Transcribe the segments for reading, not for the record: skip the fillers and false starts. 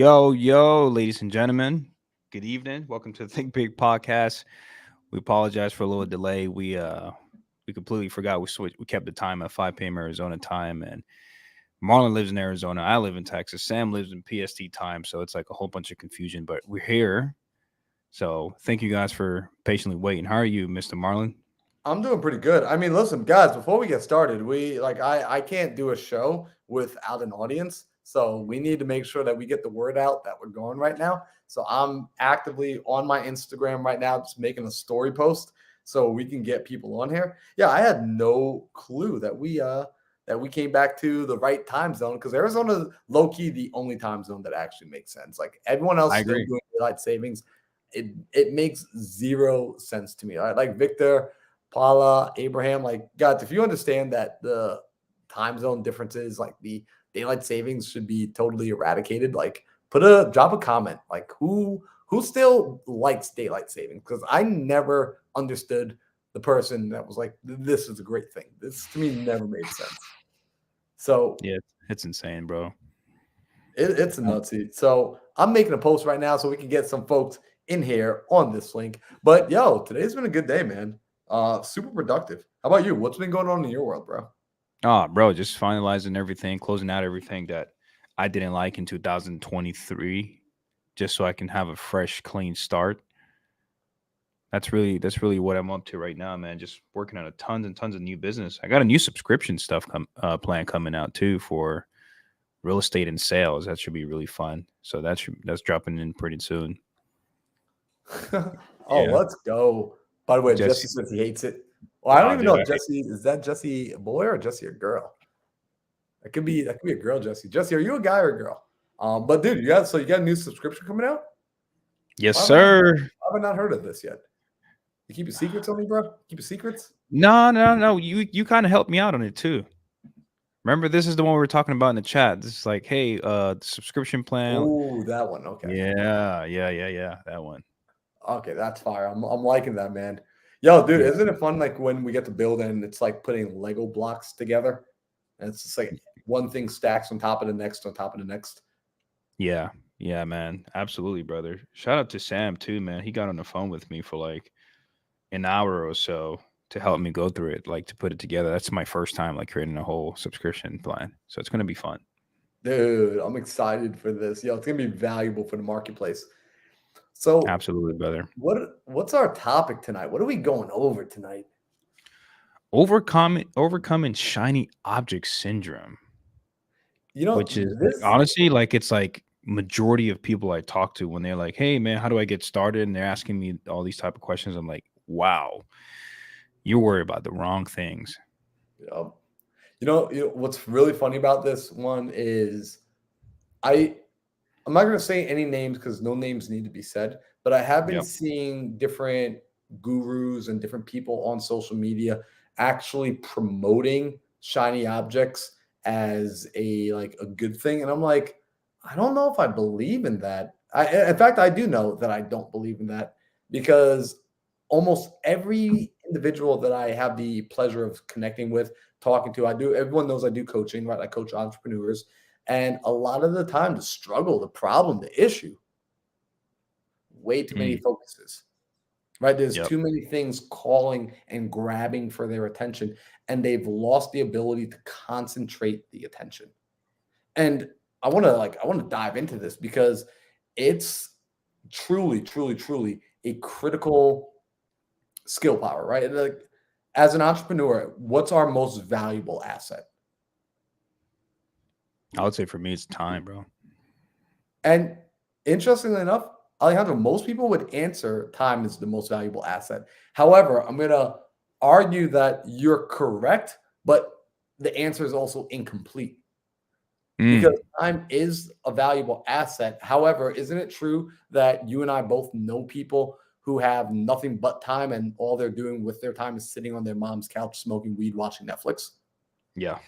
Yo, ladies and gentlemen. Good evening. Welcome to the Think Big podcast. We apologize for a little delay. We completely forgot we kept the time at 5 p.m. Arizona time, and Marlon lives in Arizona. I live in Texas. Sam lives in PST time, so it's like a whole bunch of confusion. But we're here, so thank you guys for patiently waiting. How are you, Mr. Marlon? I'm doing pretty good. I mean, listen, guys, before we get started, I can't do a show without an audience. So we need to make sure that we get the word out that we're going right now. So I'm actively on my Instagram right now, just making a story post so we can get people on here. Yeah, I had no clue that we came back to the right time zone because Arizona low key the only time zone that actually makes sense. Like everyone else I still agree. doing daylight savings. It makes zero sense to me. Like Victor, Paula, Abraham, like guys, if you understand that the time zone differences, like the daylight savings should be totally eradicated, like drop a comment. Like who still likes daylight savings? Because I never understood the person that was like, this is a great thing. This to me never made sense. So Yeah, it's insane, bro. it's a nutsy. So I'm making a post right now so we can get some folks in here on this link. But yo, today's been a good day, man. Super productive. How about you? What's been going on in your world, bro? Oh, bro, just finalizing everything, closing out everything that I didn't like in 2023, just so I can have a fresh, clean start. That's really what I'm up to right now, man. Just working on a tons and tons of new business. I got a new subscription stuff plan coming out too for real estate and sales. That should be really fun. So that's dropping in pretty soon. Oh, Yeah, let's go. By the way, Jesse Jesse. says he hates it. Well, I don't Oh, even dude, know if Jesse is that Jesse a boy or Jesse a girl. That could be a girl, Jesse. Jesse, are you a guy or a girl? But dude, you got a new subscription coming out? yes, Why have I not, sir. why have I not heard of this yet? You keep your secrets on me, bro? Keep your secrets? No, no, no. You kind of helped me out on it too. Remember, this is the one we were talking about in the chat. This is like, hey, the subscription plan. Oh, that one. Okay. Yeah. That one. Okay, that's fire. I'm liking that, man. Yo, dude, Yeah. isn't it fun like when we get to build and it's like putting Lego blocks together? And it's just like one thing stacks on top of the next on top of the next. Yeah. Yeah, man. Absolutely, brother. Shout out to Sam too, man. He got on the phone with me for like an hour or so to help me go through it, like to put it together. That's my first time like creating a whole subscription plan. So it's gonna be fun. Dude, I'm excited for this. Yo, it's gonna be valuable for the marketplace. So Absolutely, brother. what's our topic tonight? What are we going over tonight? Overcoming shiny object syndrome, You know, which is this honestly like it's like majority of people I talk to when they're like, "Hey man, how do I get started?" and they're asking me all these type of questions. I'm like, "Wow, you're worried about the wrong things." um, what's really funny about this one is I I'm not going to say any names because no names need to be said, but I have been Yep. seeing different gurus and different people on social media actually promoting shiny objects as a good thing, and I'm like, I don't know if I believe in that. In fact, I do know that I don't believe in that because almost every individual that I have the pleasure of connecting with, talking to, everyone knows I do coaching, right? I coach entrepreneurs, and a lot of the time, the struggle, the problem, the issue, way too many Mm, focuses, right? There's yep. too many things calling and grabbing for their attention, and they've lost the ability to concentrate the attention. And I want to dive into this because it's truly, truly, truly a critical skill power, right? Like as an entrepreneur, what's our most valuable asset? I would say for me, it's time, bro. And interestingly enough, Alejandro, most people would answer time is the most valuable asset. However, I'm going to argue that you're correct, but the answer is also incomplete because Mm, time is a valuable asset. However, isn't it true that you and I both know people who have nothing but time and all they're doing with their time is sitting on their mom's couch, smoking weed, watching Netflix? yeah.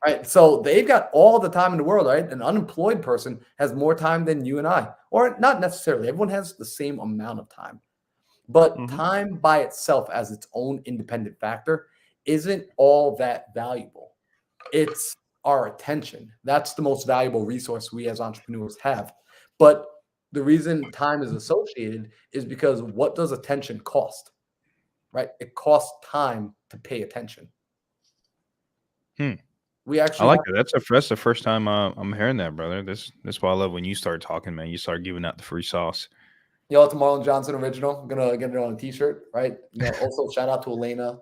Right. So they've got all the time in the world, right? An unemployed person has more time than you and I, or not necessarily. Everyone has the same amount of time. But Hmm. time by itself, as its own independent factor, isn't all that valuable. It's our attention. That's the most valuable resource we as entrepreneurs have. But the reason time is associated is because what does attention cost? Right? It costs time to pay attention. Hmm. We I actually like have, that. That's the first time I'm hearing that, brother. That's why I love when you start talking, man. You start giving out the free sauce. it's a Marlon Johnson original. I'm gonna get it on a t-shirt, right? Also shout out to Elena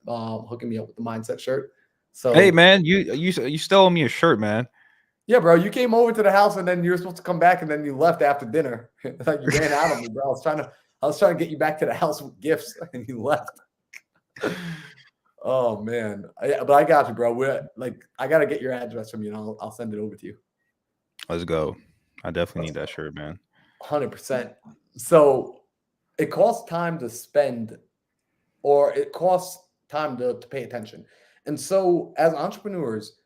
hooking me up with the mindset shirt. Hey, So man, you still owe me a shirt, man. yeah, bro, you came over to the house and then you were supposed to come back and then you left after dinner. Like you ran out of me, bro. I was trying to get you back to the house with gifts and you left. Oh man. But I got you, bro. I gotta get your address from you and I'll send it over to you. Let's go. I definitely Let's need that shirt, man. 100%. So it costs time to spend, or it costs time to pay attention. And so as entrepreneurs,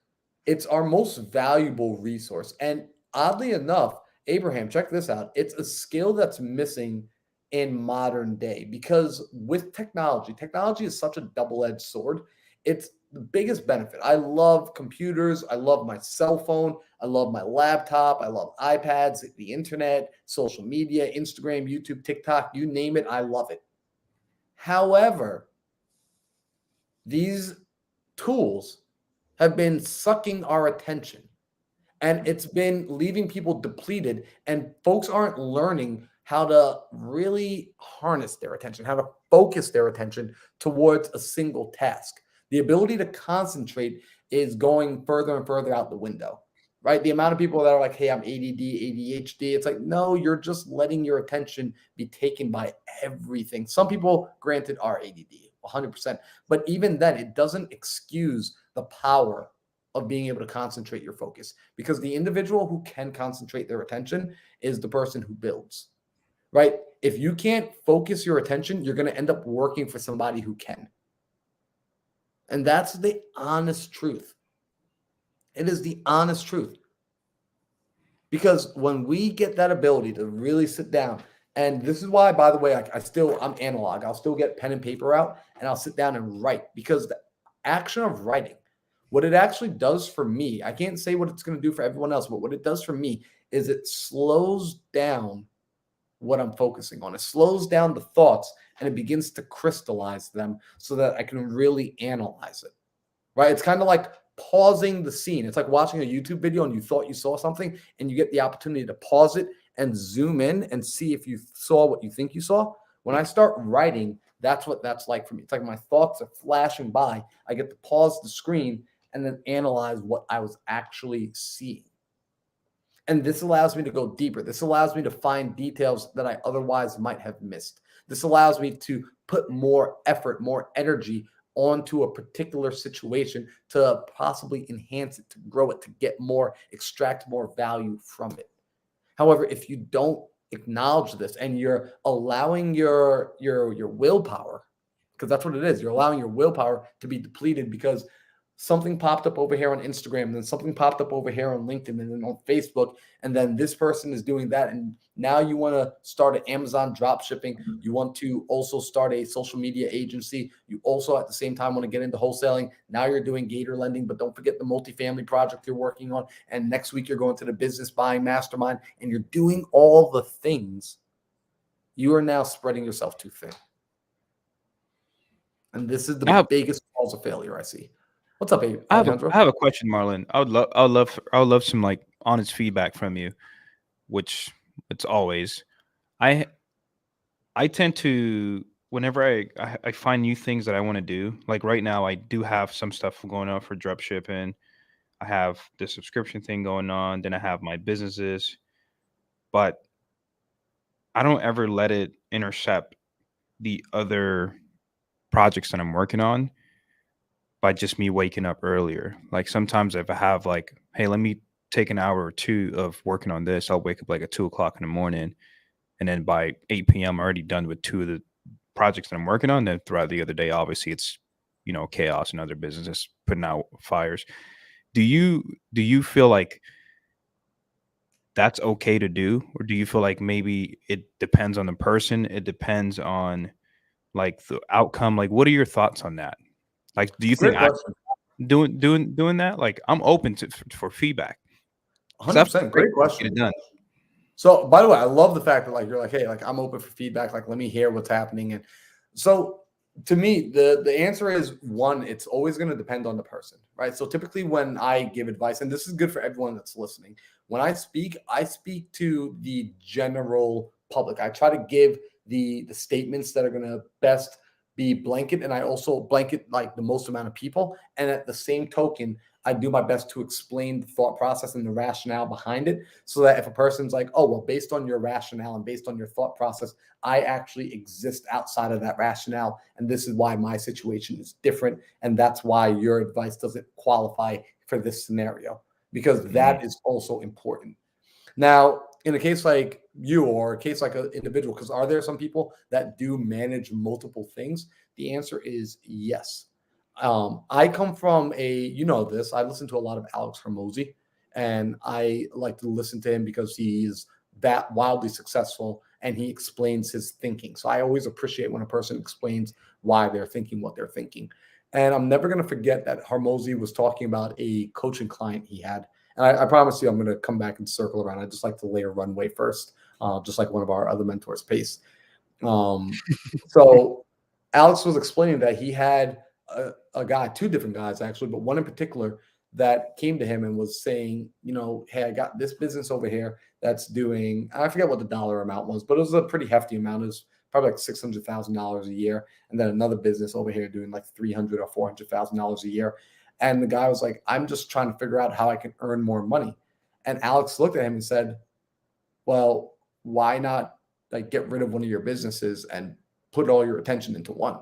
it's our most valuable resource. And oddly enough, Abraham, check this out. It's a skill that's missing in modern day because with technology is such a double-edged sword. It's the biggest benefit. I love computers. I love my cell phone. I love my laptop. I love iPads, the internet, social media, Instagram, YouTube, TikTok, you name it. I love it. However, these tools have been sucking our attention and it's been leaving people depleted and folks aren't learning how to really harness their attention, how to focus their attention towards a single task. The ability to concentrate is going further and further out the window, right? The amount of people that are like, hey, I'm ADD, ADHD, it's like, no, you're just letting your attention be taken by everything. Some people, granted, are ADD 100%, but even then, it doesn't excuse the power of being able to concentrate your focus because the individual who can concentrate their attention is the person who builds, right? If you can't focus your attention, you're going to end up working for somebody who can. And that's the honest truth. It is the honest truth. Because when we get that ability to really sit down, and this is why, by the way, I'm analog. I'll still get pen and paper out and I'll sit down and write because the action of writing, what it actually does for me, I can't say what it's going to do for everyone else, but what it does for me is it slows down what I'm focusing on. It slows down the thoughts and it begins to crystallize them so that I can really analyze it, right? It's kind of like pausing the scene. It's like watching a YouTube video and you thought you saw something and you get the opportunity to pause it and zoom in and see if you saw what you think you saw. When I start writing, that's what that's like for me. It's like my thoughts are flashing by. I get to pause the screen and then analyze what I was actually seeing. And this allows me to go deeper. This allows me to find details that I otherwise might have missed. This allows me to put more effort, more energy onto a particular situation to possibly enhance it, to grow it, to get more, extract more value from it. However, if you don't acknowledge this and you're allowing your willpower, because that's what it is, you're allowing your willpower to be depleted because something popped up over here on Instagram, and then something popped up over here on LinkedIn, and then on Facebook, and then this person is doing that. And now you want to start an Amazon drop shipping. You want to also start a social media agency. You also at the same time want to get into wholesaling. Now you're doing Gator lending, but don't forget the multifamily project you're working on. And next week you're going to the business buying mastermind, and you're doing all the things. You are now spreading yourself too thin. And this is the biggest cause of failure I see. What's up, Alejandro? I have a question, Marlon. I would love some like honest feedback from you, which it's always. I tend to whenever I find new things that I want to do. Like right now, I do have some stuff going on for drop shipping. I have the subscription thing going on. Then I have my businesses, but I don't ever let it intercept the other projects that I'm working on by just me waking up earlier. Like sometimes if I have like, hey, let me take an hour or two of working on this, I'll wake up like at 2 o'clock in the morning. And then by 8 p.m. I'm already done with two of the projects that I'm working on. Then throughout the other day, obviously it's, chaos and other businesses putting out fires. Do you feel like that's okay to do? Or do you feel like maybe it depends on the person? It depends on like the outcome. Like, what are your thoughts on that? Like, do you Great think question. doing that? Like, I'm open for feedback. 100%. Great Get question. it done. So, by the way, I love the fact that like you're like, hey, like I'm open for feedback. Like, let me hear what's happening. And so, to me, the answer is one. It's always going to depend on the person, right? So, typically, when I give advice, and this is good for everyone that's listening, when I speak to the general public. I try to give the statements that are going to best be blanket, and I also blanket like the most amount of people. And at the same token, I do my best to explain the thought process and the rationale behind it so that if a person's like, oh, well, based on your rationale and based on your thought process, I actually exist outside of that rationale. And this is why my situation is different. And that's why your advice doesn't qualify for this scenario, because that is also important. Now, in a case like you or a case like an individual, because are there some people that do manage multiple things? The answer is yes. I come from I listen to a lot of Alex Hermosi, and I like to listen to him because he's that wildly successful and he explains his thinking. So I always appreciate when a person explains why they're thinking what they're thinking. And I'm never going to forget that Hermosi was talking about a coaching client he had. And I promise you, I'm going to come back and circle around. I just like to lay a runway first, just like one of our other mentors, Pace. So Alex was explaining that he had a guy, two different guys actually, but one in particular that came to him and was saying, hey, I got this business over here that's doing, I forget what the dollar amount was, but it was a pretty hefty amount. It was probably like $600,000 a year. And then another business over here doing like $300,000 or $400,000 a year. And the guy was like, I'm just trying to figure out how I can earn more money. And Alex looked at him and said, well, why not like get rid of one of your businesses and put all your attention into one?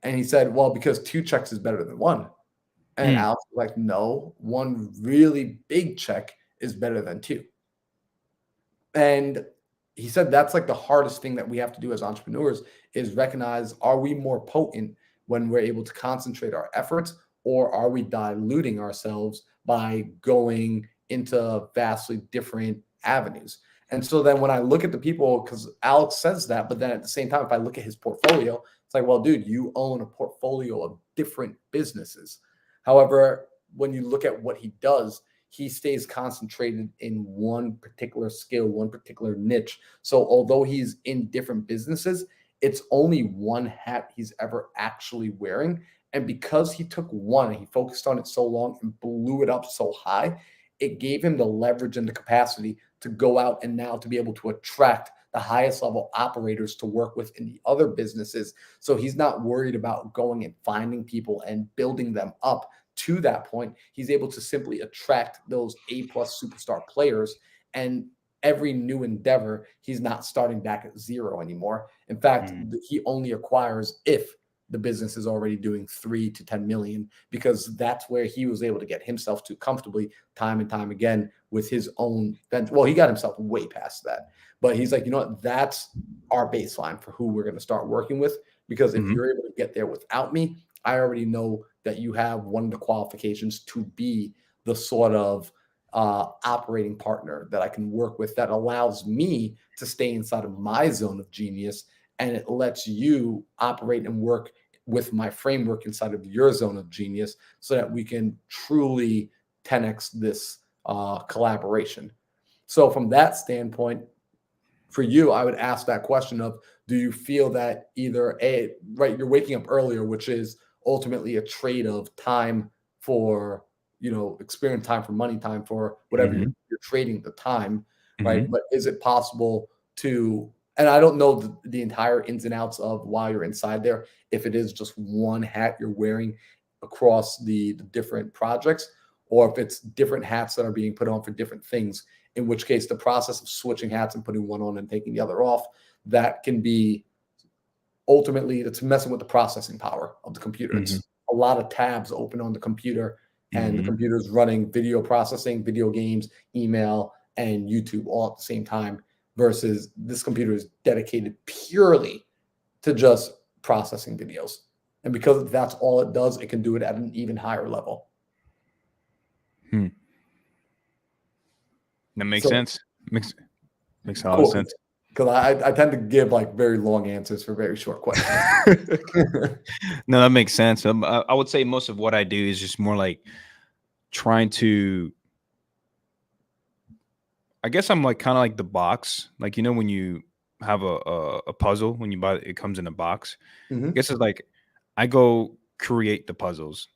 And he said, well, because two checks is better than one. And Alex was like, no, one really big check is better than two. And he said that's like the hardest thing that we have to do as entrepreneurs is recognize, are we more potent when we're able to concentrate our efforts, or are we diluting ourselves by going into vastly different avenues? And so then when I look at the people, because Alex says that, but then at the same time, if I look at his portfolio, it's like, well, dude, you own a portfolio of different businesses. However, when you look at what he does, he stays concentrated in one particular skill, one particular niche. So although he's in different businesses, it's only one hat he's ever actually wearing. And because he took one and he focused on it so long and blew it up so high, it gave him the leverage and the capacity to go out and now to be able to attract the highest level operators to work with in the other businesses. So he's not worried about going and finding people and building them up to that point. He's able to simply attract those A-plus superstar players, and every new endeavor, he's not starting back at zero anymore. In fact, he only acquires if the business is already doing 3 to 10 million, because that's where he was able to get himself to comfortably time and time again with his own venture. Well, he got himself way past that, but he's like, you know what? That's our baseline for who we're going to start working with. Because if you're able to get there without me, I already know that you have one of the qualifications to be the sort of operating partner that I can work with that allows me to stay inside of my zone of genius, and it lets you operate and work with my framework inside of your zone of genius so that we can truly 10x this collaboration. So from that standpoint, for you, I would ask that question of, do you feel that either you're waking up earlier, which is ultimately a trade of time for, experience, time for money, time for whatever you're trading the time, right? But is it possible to, and I don't know the entire ins and outs of why you're inside there, if it is just one hat you're wearing across the different projects, or if it's different hats that are being put on for different things, in which case the process of switching hats and putting one on and taking the other off, that can be ultimately, it's messing with the processing power of the computer. It's a lot of tabs open on the computer, and the computer's running video processing, video games, email, and YouTube all at the same time, versus this computer is dedicated purely to just processing videos. And because that's all it does, it can do it at an even higher level. That makes sense. Makes a lot of sense. because I tend to give like very long answers for very short questions. No, that makes sense. I would say most of what I do is just more like trying to. I guess I'm like kind of like the box, like when you have a puzzle when you buy it comes in a box. I Hmm. guess it's like I go create the puzzles,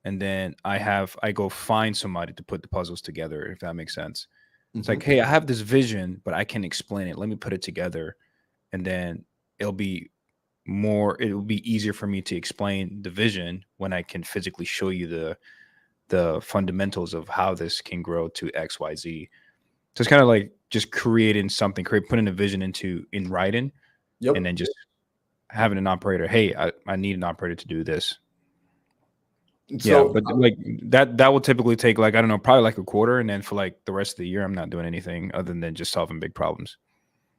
and then I go find somebody to put the puzzles together. If that makes sense, it's like, Hmm. hey, I have this vision, but I can explain it. Let me put it together, and then it'll be it'll be easier for me to explain the vision when I can physically show you the fundamentals of how this can grow to XYZ. So it's kind of like just creating something, putting a vision in writing, and Yep. then just having an operator. Hey, I need an operator to do this. Yeah, So but like that will typically take like I don't know, probably like a quarter, and then for like the rest of the year, I'm not doing anything other than just solving big problems.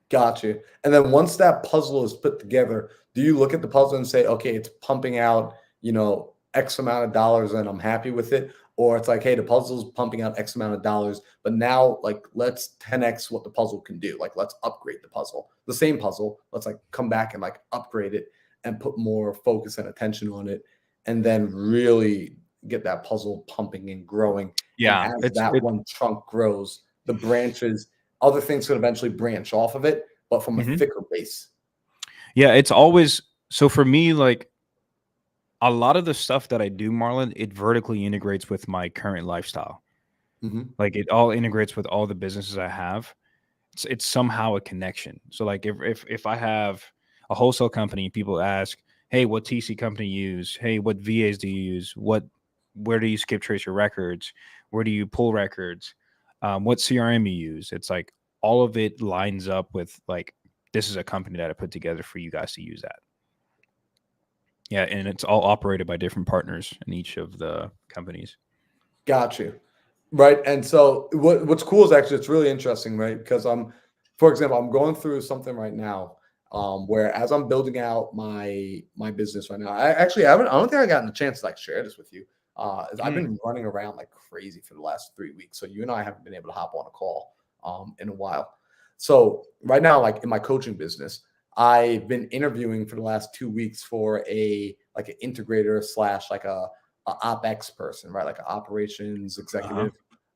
got you. And then once that puzzle is put together, do you look at the puzzle and say, okay, it's pumping out, X amount of dollars and I'm happy with it? Or it's like, hey, the puzzle's pumping out X amount of dollars, but now like let's 10x what the puzzle can do. Like let's upgrade the puzzle. The same puzzle, let's like come back and like upgrade it and put more focus and attention on it and then really get that puzzle pumping and growing. And Yeah, as that one trunk grows, the branches other things could eventually branch off of it, but from a Mhm. thicker base. Yeah, it's always so for me. Like a lot of the stuff that I do, Marlon, it vertically integrates with my current lifestyle. Mhm. Like it all integrates with all the businesses I have. It's somehow a connection. So like if I have a wholesale company, people ask, "Hey, what TC company you use? Hey, what VAs do you use? Where do you skip trace your records? Where do you pull records? What CRM you use?" It's like all of it lines up with like this is a company that I put together for you guys to use that. Yeah, and it's all operated by different partners in each of the companies. Got you. Right. And so what's cool is actually it's really interesting, right? Because for example, I'm going through something right now, where as I'm building out my business right now, I don't think I gotten a chance to like share this with you. Is I've Mm, been running around like crazy for the last 3 weeks. So you and I haven't been able to hop on a call in a while. So right now, like in my coaching business, I've been interviewing for the last 2 weeks for a like an integrator slash like a OpEx person, right? Like an operations uh-huh. executive,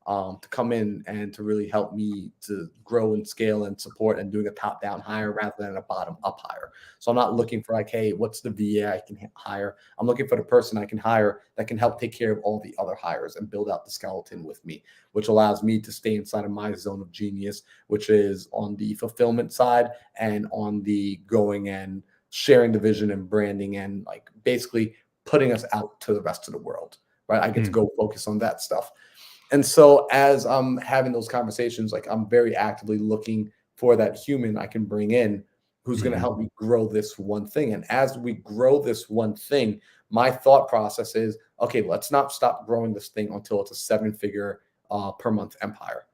to come in and to really help me to grow and scale and support and doing a top down hire rather than a bottom up hire. So I'm not looking for like, hey, what's the VA I can hire? I'm looking for the person I can hire that can help take care of all the other hires and build out the skeleton with me, which allows me to stay inside of my zone of genius, which is on the fulfillment side and on the going and sharing the vision and branding and like basically putting us out to the rest of the world, right? I get to Mm, go focus on that stuff. And so as I'm having those conversations, like I'm very actively looking for that human I can bring in who's going to mhm. help me grow this one thing. And as we grow this one thing, my thought process is, okay, let's not stop growing this thing until it's a seven-figure per month empire,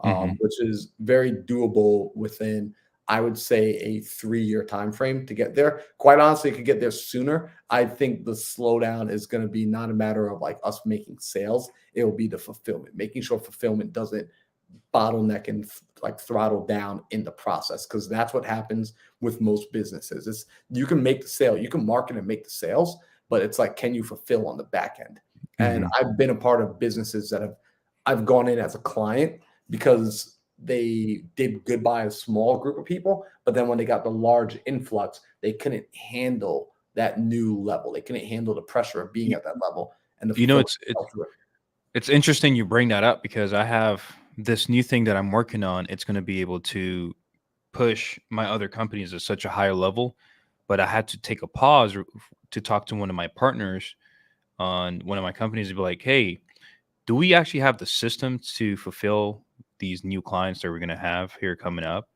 Mhm. which is very doable within, I would say, a 3-year time frame to get there. Quite honestly, it could get there sooner. I think the slowdown is going to be not a matter of like us making sales. It will be the fulfillment, making sure fulfillment doesn't bottleneck and like throttle down in the process because that's what happens with most businesses. It's you can make the sale, you can market and make the sales, but it's like can you fulfill on the back end? And Mhm. I've been a part of businesses that I've gone in as a client because they did good by a small group of people, but then when they got the large influx, they couldn't handle that new level. They couldn't handle the pressure of being You, at that level and the you know, fulfillment fell through. it's interesting you bring that up because I have this new thing that I'm working on. It's going to be able to push my other companies at such a higher level, but I had to take a pause to talk to one of my partners on one of my companies to be like, "Hey, do we actually have the system to fulfill these new clients that we're going to have here coming up?"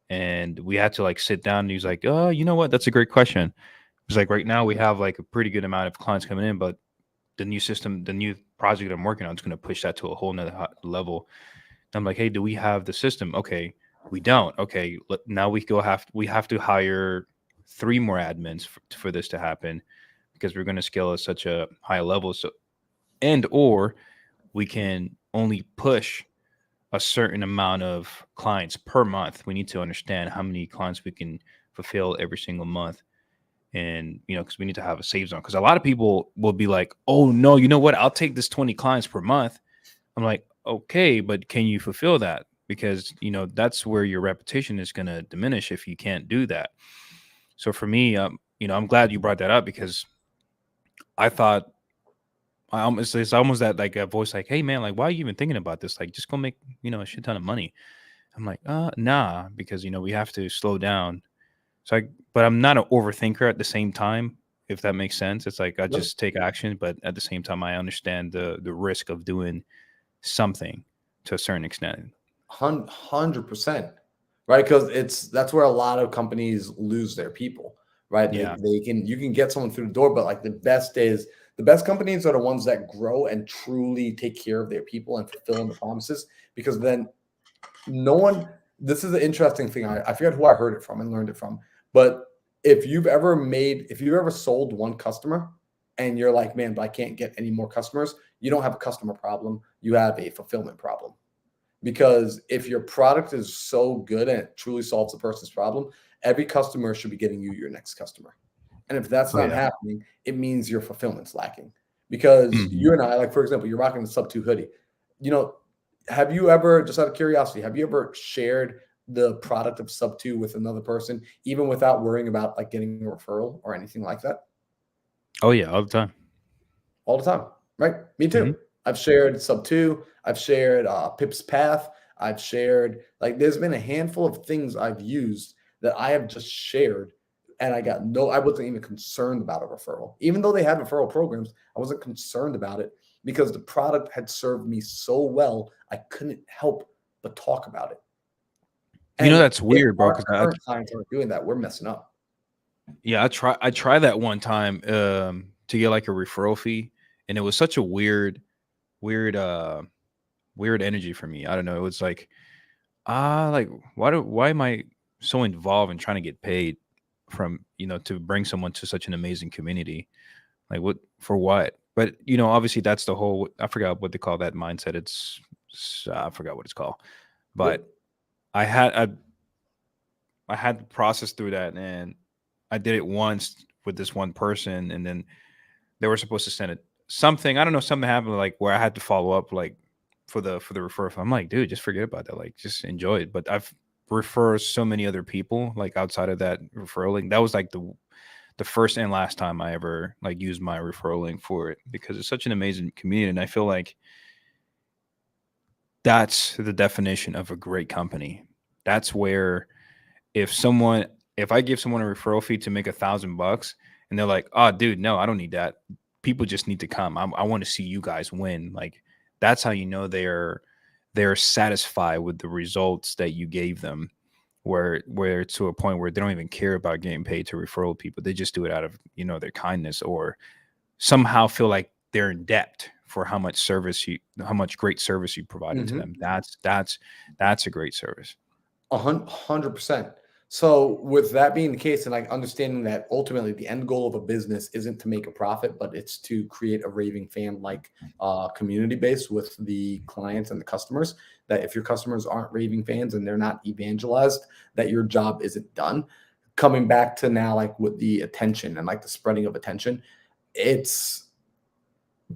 And we had to like sit down and he's like, "Oh, you know what? That's a great question." It's like right now we have like a pretty good amount of clients coming in, but the new system, the new project that I'm working on is going to push that to a whole nother level. I'm like, hey, do we have the system? Okay, we don't. Okay, now we have to hire 3 more admins for this to happen because we're going to scale at such a high level. So and or we can only push a certain amount of clients per month. We need to understand how many clients we can fulfill every single month. And, because we need to have a save zone. Because a lot of people will be like, oh, no, you know what? I'll take this 20 clients per month. I'm like, okay, but can you fulfill that? Because, that's where your reputation is going to diminish if you can't do that. So for me, I'm glad you brought that up because I thought it's almost that like a voice like, hey man, like why are you even thinking about this? Like just go make, a shit ton of money. I'm like, nah, because we have to slow down. But I'm not an overthinker at the same time, if that makes sense. It's like I Yep. just take action, but at the same time I understand the risk of doing something to a certain extent. 100%, right? Because that's where a lot of companies lose their people, right? Yeah. You can get someone through the door, but like the best companies are the ones that grow and truly take care of their people and fulfill the promises. Because then no one. This is an interesting thing. I forget who I heard it from and learned it from, but if you've ever sold one customer and you're like, man, but I can't get any more customers, you don't have a customer problem. You have a fulfillment problem. Because if your product is so good and it truly solves the person's problem, every customer should be getting you your next customer. And if that's Oh not yeah. happening, it means your fulfillment's lacking. Because Mhm. you and I, like for example, you're rocking the Sub 2 hoodie. You know, have you ever, just out of curiosity, have you ever shared the product of Sub 2 with another person, even without worrying about like getting a referral or anything like that? Oh yeah, all the time. All the time, right? Me Hmm. too. I've shared Sub 2. I've shared Pip's Path. I've shared, like, there's been a handful of things I've used that I have just shared. And I wasn't even concerned about a referral. Even though they had referral programs, I wasn't concerned about it because the product had served me so well, I couldn't help but talk about it. And That's if weird, bro. our Because current clients aren't doing that, we're messing up. yeah, I tried that one time to get like a referral fee, and it was such a weird weird energy for me. I don't know. It was like like why am I so involved in trying to get paid from to bring someone to such an amazing community? Like what for what? But obviously that's the whole I forgot what they call that mindset. I forgot what it's called. Yep. But I had I had to process through that, and I did it once with this one person, and then they were supposed to send it something. I don't know, something happened like where I had to follow up like for the referral. I'm like, dude, just forget about that. Like, just enjoy it. But I've referred so many other people like outside of that referral link. That was like the first and last time I ever like used my referral link for it because it's such an amazing community, and I feel like that's the definition of a great company. That's where if I give someone a referral fee to make $1,000 and they're like, oh, dude, no, I don't need that. People just need to come. I want to see you guys win. Like that's how they're satisfied with the results that you gave them. Where to a point where they don't even care about getting paid to referral people. They just do it out of their kindness or somehow feel like they're in debt for how much great service you provided to them. Mhm. That's a great service. 100%. So with that being the case, and like understanding that ultimately the end goal of a business isn't to make a profit, but it's to create a raving fan like community base with the clients and the customers. That if your customers aren't raving fans and they're not evangelized, that your job isn't done. Coming back to now, like with the attention and like the spreading of attention, it's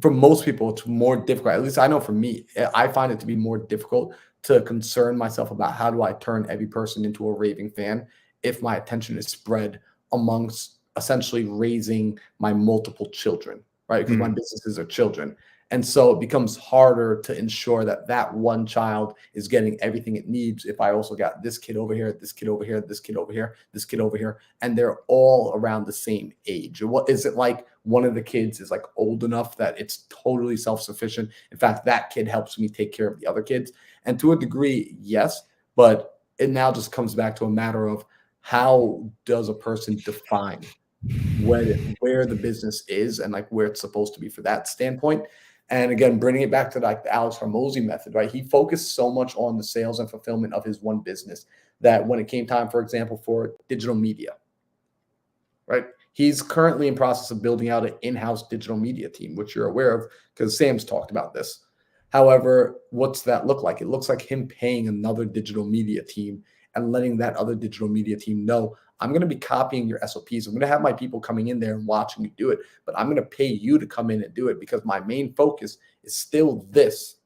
for most people, it's more difficult. At least I know for me, I find it to be more difficult to concern myself about how do I turn every person into a raving fan if my attention is spread amongst essentially raising my multiple children, right? Because my Mm. businesses are children. And so it becomes harder to ensure that that one child is getting everything it needs. If I also got this kid over here, this kid over here, this kid over here, this kid over here, and they're all around the same age. What is it like? One of the kids is like old enough that it's totally self-sufficient. In fact, that kid helps me take care of the other kids. And to a degree, yes, but it now just comes back to a matter of how does a person define where the business is and like where it's supposed to be for that standpoint. And again, bringing it back to like the Alex Hormozy method, right? He focused so much on the sales and fulfillment of his one business that when it came time, for example, for digital media, right? He's currently in process of building out an in-house digital media team, which you're aware of because Sam's talked about this. However, what's that look like? It looks like him paying another digital media team and letting that other digital media team know, I'm going to be copying your SOPs. I'm going to have my people coming in there and watching you do it, but I'm going to pay you to come in and do it because my main focus is still this.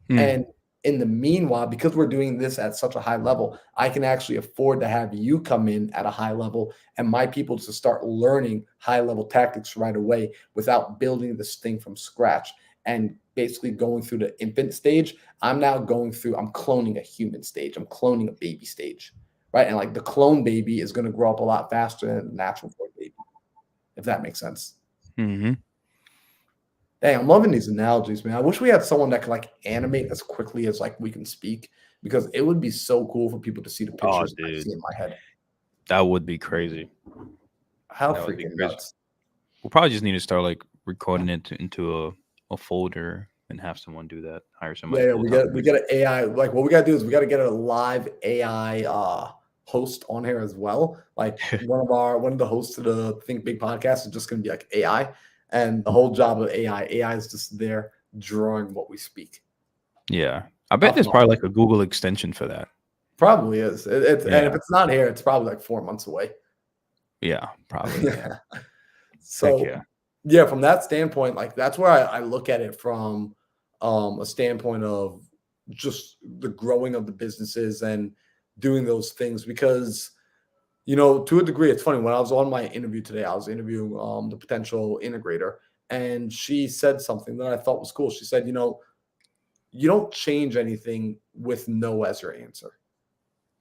And in the meanwhile, because we're doing this at such a high level, I can actually afford to have you come in at a high level and my people to start learning high level tactics right away without building this thing from scratch and basically going through the infant stage. I'm cloning a human stage. I'm cloning a baby stage, right? And like the clone baby is going to grow up a lot faster than the natural born baby, if that makes sense. Mm-hmm. Dang, I'm loving these analogies, man. I wish we had someone that could like animate as quickly as like we can speak, because it would be so cool for people to see the pictures I dude, see in my head. that would be crazy. How That would be freaking crazy. nuts. We'll probably just need to start like recording it into a folder and have someone do that. Hire somebody. Yeah, full-time. we got an AI. Like what we gotta do is we gotta get a live AI host on here as well. Like one of the hosts of the Think Big podcast is just gonna be like AI. And the whole job of AI is just there drawing what we speak. Yeah, I bet there's probably like a Google extension for that. Probably is. And Yeah. if it's not here, it's probably like 4 months away. Yeah, probably. Yeah. So Heck yeah, from that standpoint, like that's where I look at it from a standpoint of just the growing of the businesses and doing those things. Because to a degree, it's funny, when I was on my interview today, I was interviewing the potential integrator, and she said something that I thought was cool. She said, you don't change anything with no as your answer,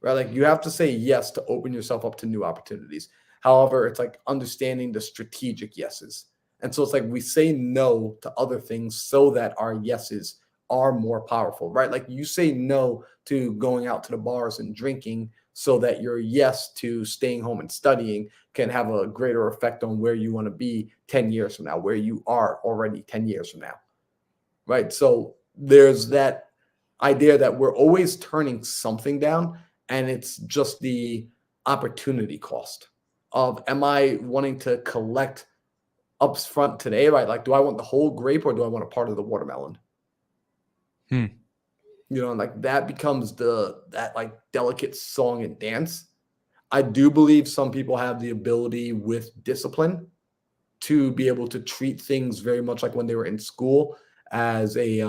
right? Like you have to say yes to open yourself up to new opportunities. However, it's like understanding the strategic yeses. And so it's like we say no to other things so that our yeses are more powerful, right? Like you say no to going out to the bars and drinking so that your yes to staying home and studying can have a greater effect on where you want to be 10 years from now, where you are already 10 years from now, right? So there's that idea that we're always turning something down, and it's just the opportunity cost of, am I wanting to collect up front today, right? Like, do I want the whole grape or do I want a part of the watermelon? Hmm. And like that becomes that like delicate song and dance. I do believe some people have the ability with discipline to be able to treat things very much like when they were in school, as a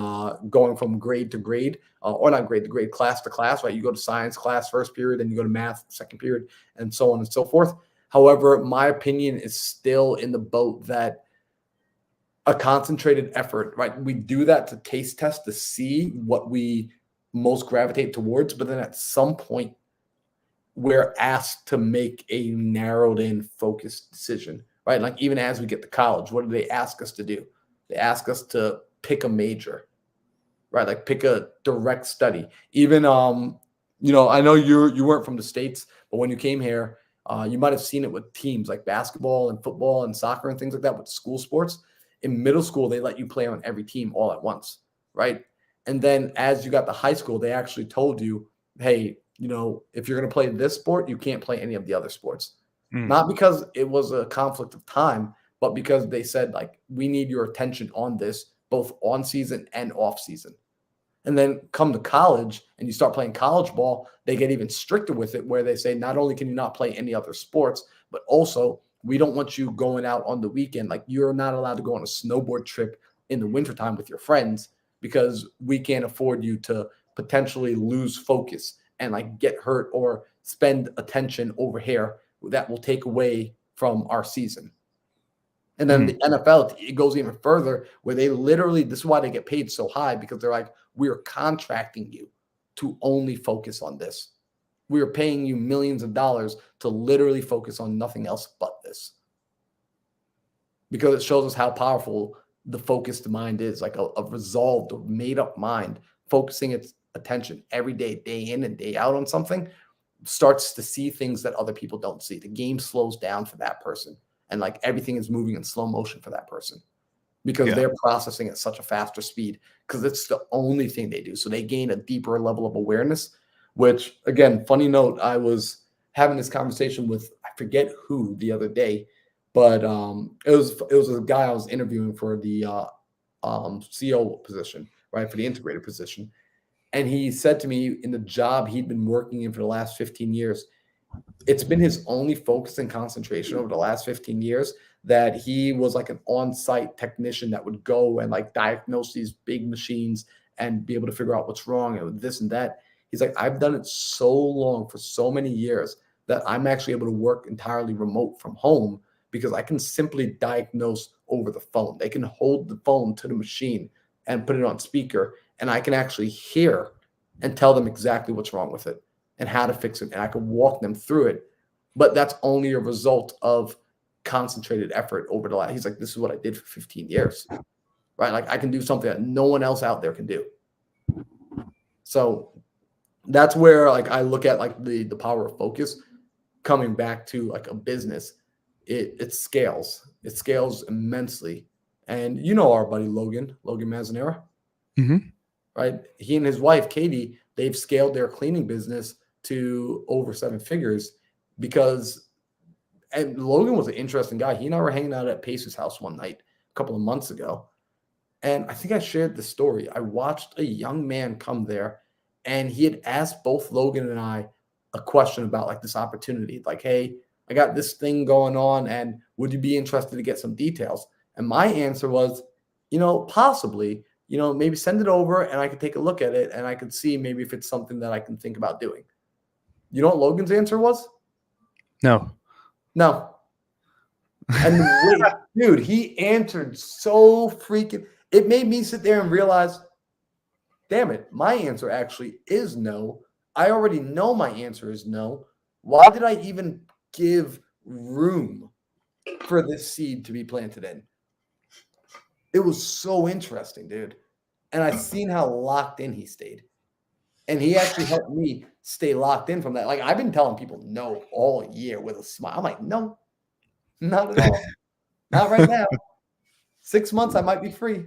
going from grade to grade, or not grade to grade, class to class, right? You go to science class first period, then you go to math second period, and so on and so forth. However, my opinion is still in the boat that a concentrated effort, right? We do that to taste test to see what we most gravitate towards, but then at some point, we're asked to make a narrowed in focused decision, right? Like even as we get to college, what do they ask us to do? They ask us to pick a major, right? Like pick a direct study. Even I know you weren't from the States, but when you came here, you might have seen it with teams like basketball and football and soccer and things like that with school sports. In middle school, they let you play on every team all at once, right? And then as you got to high school, they actually told you, hey, if you're going to play this sport, you can't play any of the other sports. Not because it was a conflict of time, but because they said, like, we need your attention on this, both on season and off season. And then come to college and you start playing college ball, they get even stricter with it, where they say, not only can you not play any other sports, but also we don't want you going out on the weekend. Like you're not allowed to go on a snowboard trip in the wintertime with your friends because we can't afford you to potentially lose focus and like get hurt or spend attention over here that will take away from our season. And then the NFL, it goes even further, where they literally, this is why they get paid so high, because they're like, we're contracting you to only focus on this. We are paying you millions of dollars to literally focus on nothing else but this. Because it shows us how powerful the focused mind is, like a resolved, made up mind, focusing its attention every day, day in and day out on something, starts to see things that other people don't see. The game slows down for that person. And like everything is moving in slow motion for that person because they're processing at such a faster speed, because it's the only thing they do. So they gain a deeper level of awareness, which, again, funny note, I was having this conversation with, I forget who the other day, but it was a guy I was interviewing for the CEO position. right, for the integrator position. And he said to me in the job he'd been working in for the last 15 years, it's been his only focus and concentration over the last 15 years that he was like an on-site technician that would go and like diagnose these big machines and be able to figure out what's wrong and this and that. He's like, I've done it so long for so many years that I'm actually able to work entirely remote from home because I can simply diagnose over the phone. They can hold the phone to the machine and put it on speaker, and I can actually hear and tell them exactly what's wrong with it and how to fix it. And I can walk them through it. But that's only a result of concentrated effort over the last. He's like, this is what I did for 15 years, right? Like I can do something that no one else out there can do. So that's where like I look at like the power of focus coming back to like a business. It scales. It scales immensely. And you know our buddy Logan Mazanera, right? He and his wife Katie, they've scaled their cleaning business to over 7 figures because, and Logan was an interesting guy. He and I were hanging out at Pace's house one night a couple of months ago. And I think I shared the story. I watched a young man come there and he had asked both Logan and I a question about like this opportunity. Like, hey, I got this thing going on and would you be interested to get some details? And my answer was, possibly, maybe send it over and I could take a look at it and I could see maybe if it's something that I can think about doing. You know what Logan's answer was? No. And wait, dude, he answered so freaking, it made me sit there and realize, damn it, my answer actually is no. I already know my answer is no. Why did I even give room for this seed to be planted in? It was so interesting, dude. And I seen how locked in he stayed. And he actually helped me stay locked in from that. Like I've been telling people no all year with a smile. I'm like, no, not at all. Not right now. 6 months, I might be free.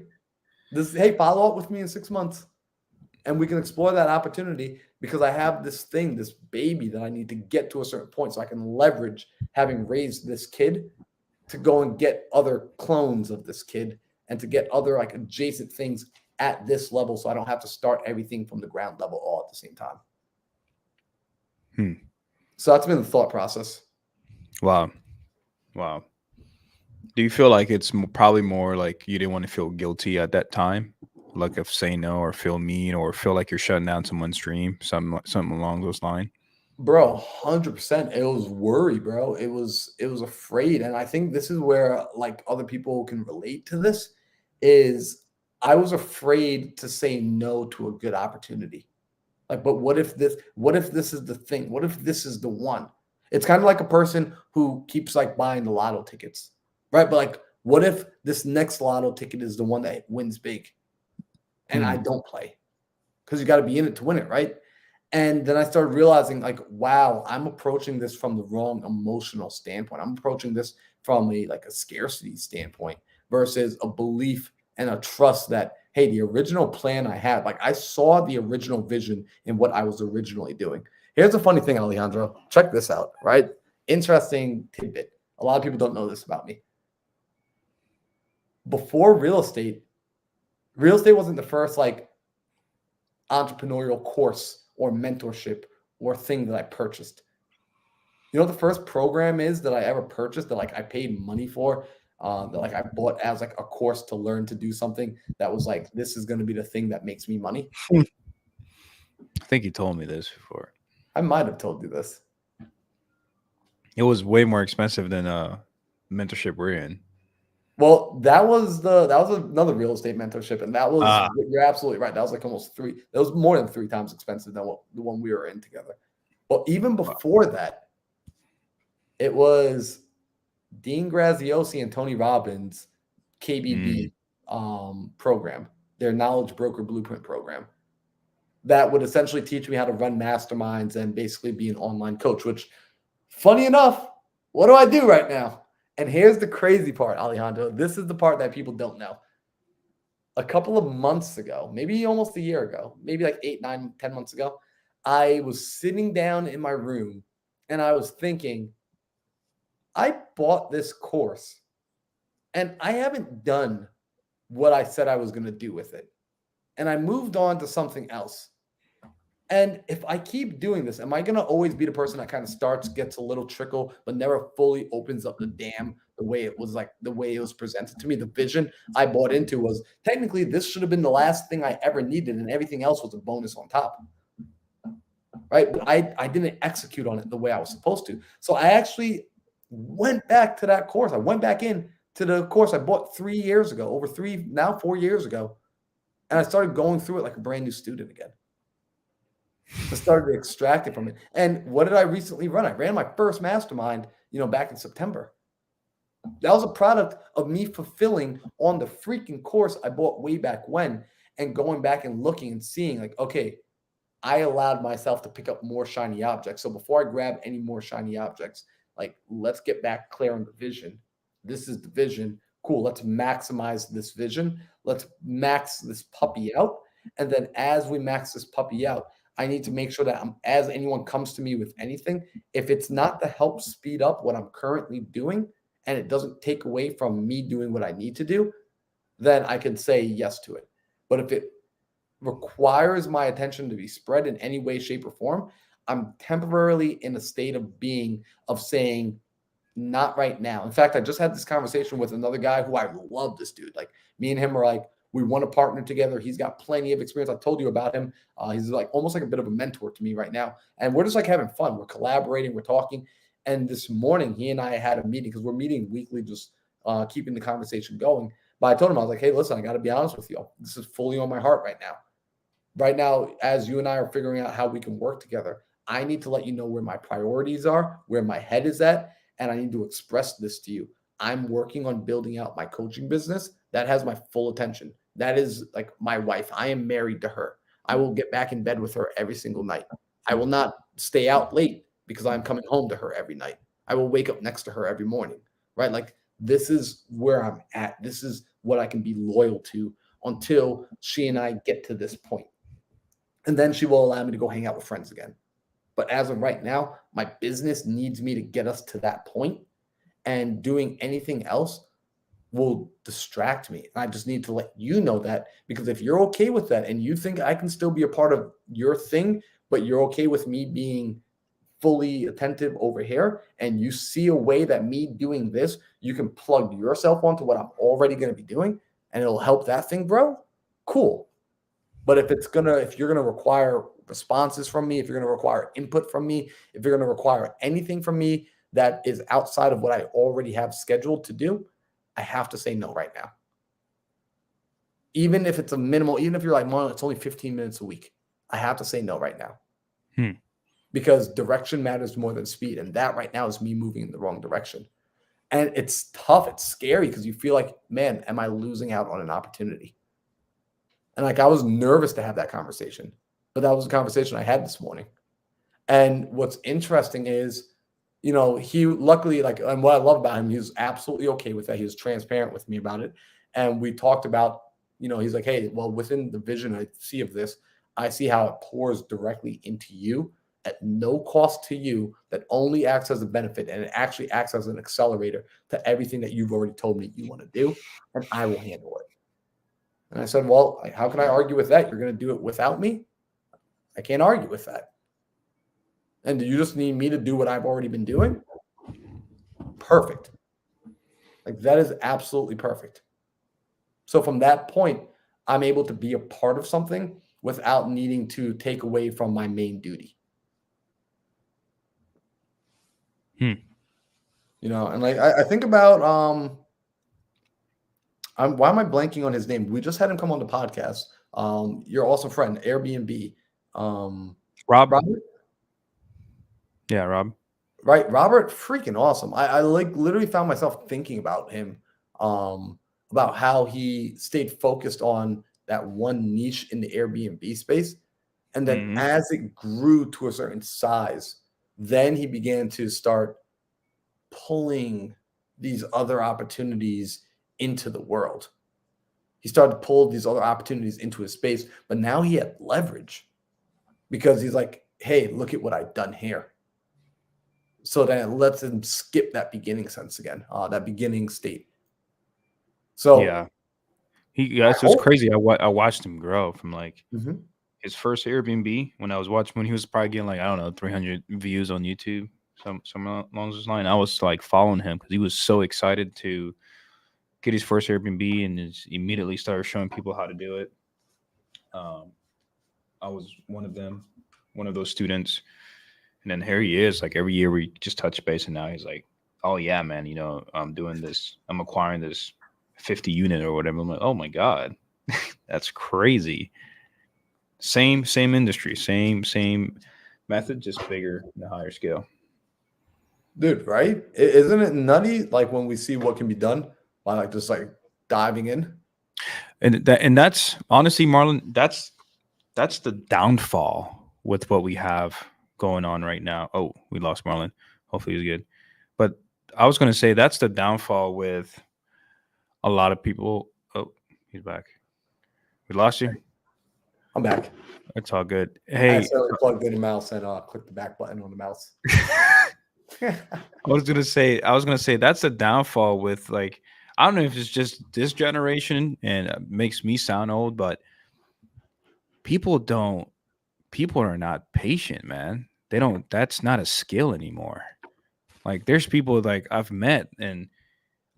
Hey, follow up with me in 6 months. And we can explore that opportunity because I have this thing, this baby that I need to get to a certain point so I can leverage having raised this kid to go and get other clones of this kid and to get other like adjacent things at this level so I don't have to start everything from the ground level all at the same time. So that's been the thought process. Wow. Do you feel like it's probably more like you didn't want to feel guilty at that time? Like of saying no or feel mean or feel like you're shutting down someone's dream, something along those lines? Bro, 100%. It was worry, bro. It was afraid. And I think this is where like other people can relate to this is I was afraid to say no to a good opportunity. Like, but what if this is the thing? What if this is the one? It's kind of like a person who keeps like buying the lotto tickets, right? But like, what if this next lotto ticket is the one that wins big? And I don't play because you got to be in it to win it, right? And then I started realizing, like, wow, I'm approaching this from the wrong emotional standpoint. I'm approaching this from a scarcity standpoint versus a belief and a trust that, hey, the original plan I had, like I saw the original vision in what I was originally doing. Here's a funny thing, Alejandro. Check this out, right? Interesting tidbit. A lot of people don't know this about me. Before real estate wasn't the first like entrepreneurial course or mentorship or thing that I purchased. You know what the first program is that I ever purchased that like I paid money for, that like I bought as like a course to learn to do something that was like, this is going to be the thing that makes me money? I think you told me this before. I might have told you this. It was way more expensive than mentorship we're in. Well, that was another real estate mentorship, and that was you're absolutely right. That was like almost that was more than 3 times expensive than what the one we were in together. But even before that, it was Dean Graziosi and Tony Robbins KBB program, their Knowledge Broker Blueprint program, that would essentially teach me how to run masterminds and basically be an online coach, which, funny enough, what do I do right now? And here's the crazy part, Alejandro. This is the part that people don't know. A couple of months ago, maybe almost a year ago, maybe like 8, 9, 10 months ago, I was sitting down in my room and I was thinking, I bought this course and I haven't done what I said I was going to do with it. and I moved on to something else. And if I keep doing this, am I going to always be the person that kind of starts, gets a little trickle, but never fully opens up the dam the way it was like the way it was presented to me? The vision I bought into was technically this should have been the last thing I ever needed, and everything else was a bonus on top. Right. But I didn't execute on it the way I was supposed to. So I actually went back to that course. I went back in to the course I bought 3 years ago, over 4 years ago. And I started going through it like a brand new student again. I started to extract it from it. And what did I recently run? I ran my first mastermind, back in September. That was a product of me fulfilling on the freaking course I bought way back when, and going back and looking and seeing like, okay, I allowed myself to pick up more shiny objects. So before I grab any more shiny objects, like, let's get back clear on the vision. This is the vision. Cool. Let's maximize this vision. Let's max this puppy out. And then as we max this puppy out, I need to make sure that as anyone comes to me with anything, if it's not to help speed up what I'm currently doing and it doesn't take away from me doing what I need to do, then I can say yes to it. But if it requires my attention to be spread in any way, shape, or form, I'm temporarily in a state of saying, not right now. In fact, I just had this conversation with another guy who I love this dude. Like, me and him are like, we want to partner together. He's got plenty of experience. I told you about him. He's like almost like a bit of a mentor to me right now. And we're just like having fun. We're collaborating, we're talking. And this morning, he and I had a meeting because we're meeting weekly, just keeping the conversation going. But I told him, I was like, hey, listen, I got to be honest with you. This is fully on my heart right now. Right now, as you and I are figuring out how we can work together, I need to let you know where my priorities are, where my head is at, and I need to express this to you. I'm working on building out my coaching business. That has my full attention. That is like my wife. I am married to her. I will get back in bed with her every single night. I will not stay out late because I'm coming home to her every night. I will wake up next to her every morning, right? Like, this is where I'm at. This is what I can be loyal to until she and I get to this point. And then she will allow me to go hang out with friends again. But as of right now, my business needs me to get us to that point, and doing anything else will distract me. I just need to let you know that, because if you're okay with that and you think I can still be a part of your thing, but you're okay with me being fully attentive over here, and you see a way that me doing this, you can plug yourself onto what I'm already going to be doing and it'll help that thing grow, cool. But if you're going to require responses from me, if you're going to require input from me, if you're going to require anything from me that is outside of what I already have scheduled to do, I have to say no right now. Even if it's a minimal, even if you're like, well, it's only 15 minutes a week, I have to say no right now. Because direction matters more than speed. And that right now is me moving in the wrong direction. And it's tough. It's scary because you feel like, man, am I losing out on an opportunity? And like, I was nervous to have that conversation, but that was a conversation I had this morning. And what's interesting is, he luckily, like, and what I love about him, he was absolutely okay with that. He was transparent with me about it. And we talked about, he's like, hey, well, within the vision I see of this, I see how it pours directly into you at no cost to you, that only acts as a benefit, and it actually acts as an accelerator to everything that you've already told me you want to do, and I will handle it. And I said, well, how can I argue with that? You're going to do it without me? I can't argue with that. And do you just need me to do what I've already been doing? Perfect. Like, that is absolutely perfect. So from that point, I'm able to be a part of something without needing to take away from my main duty. And like, I think about, why am I blanking on his name? We just had him come on the podcast. Your awesome friend, Airbnb. Rob. Robert? Yeah, Rob. Right. Robert, freaking awesome. I like literally found myself thinking about him, about how he stayed focused on that one niche in the Airbnb space. And then as it grew to a certain size, then he began to start pulling these other opportunities into the world. He started to pull these other opportunities into his space, but now he had leverage because he's like, hey, look at what I've done here. So then it lets him skip that beginning sense again, that beginning state. So yeah, I It's hope. crazy. I watched him grow from like Mhm. his first Airbnb when I was watching when he was probably getting like I don't know 300 views on YouTube, some along those lines. I was like following him because he was so excited to get his first Airbnb and just immediately started showing people how to do it. Um, I was one of them, one of those students, and then here he is. Like every year we just touch base, and now he's like, "Oh yeah, man, I'm doing this. I'm acquiring this 50 unit or whatever." I'm like, "Oh my god, that's crazy." Same industry, same method, just bigger and a higher scale. Dude, right? Isn't it nutty? Like when we see what can be done by like just like diving in. And that's honestly, Marlon, that's the downfall with what we have going on right now. Oh, we lost Marlon. Hopefully he's good. But I was going to say that's the downfall with a lot of people. Oh, he's back. We lost you. I'm back. It's all good. I Hey, accidentally plugged in a mouse and clicked the back button on the mouse. I was gonna say that's the downfall with like I don't know if it's just this generation and makes me sound old, but people don't people are not patient, man. They don't. That's not a skill anymore. Like there's people like I've met and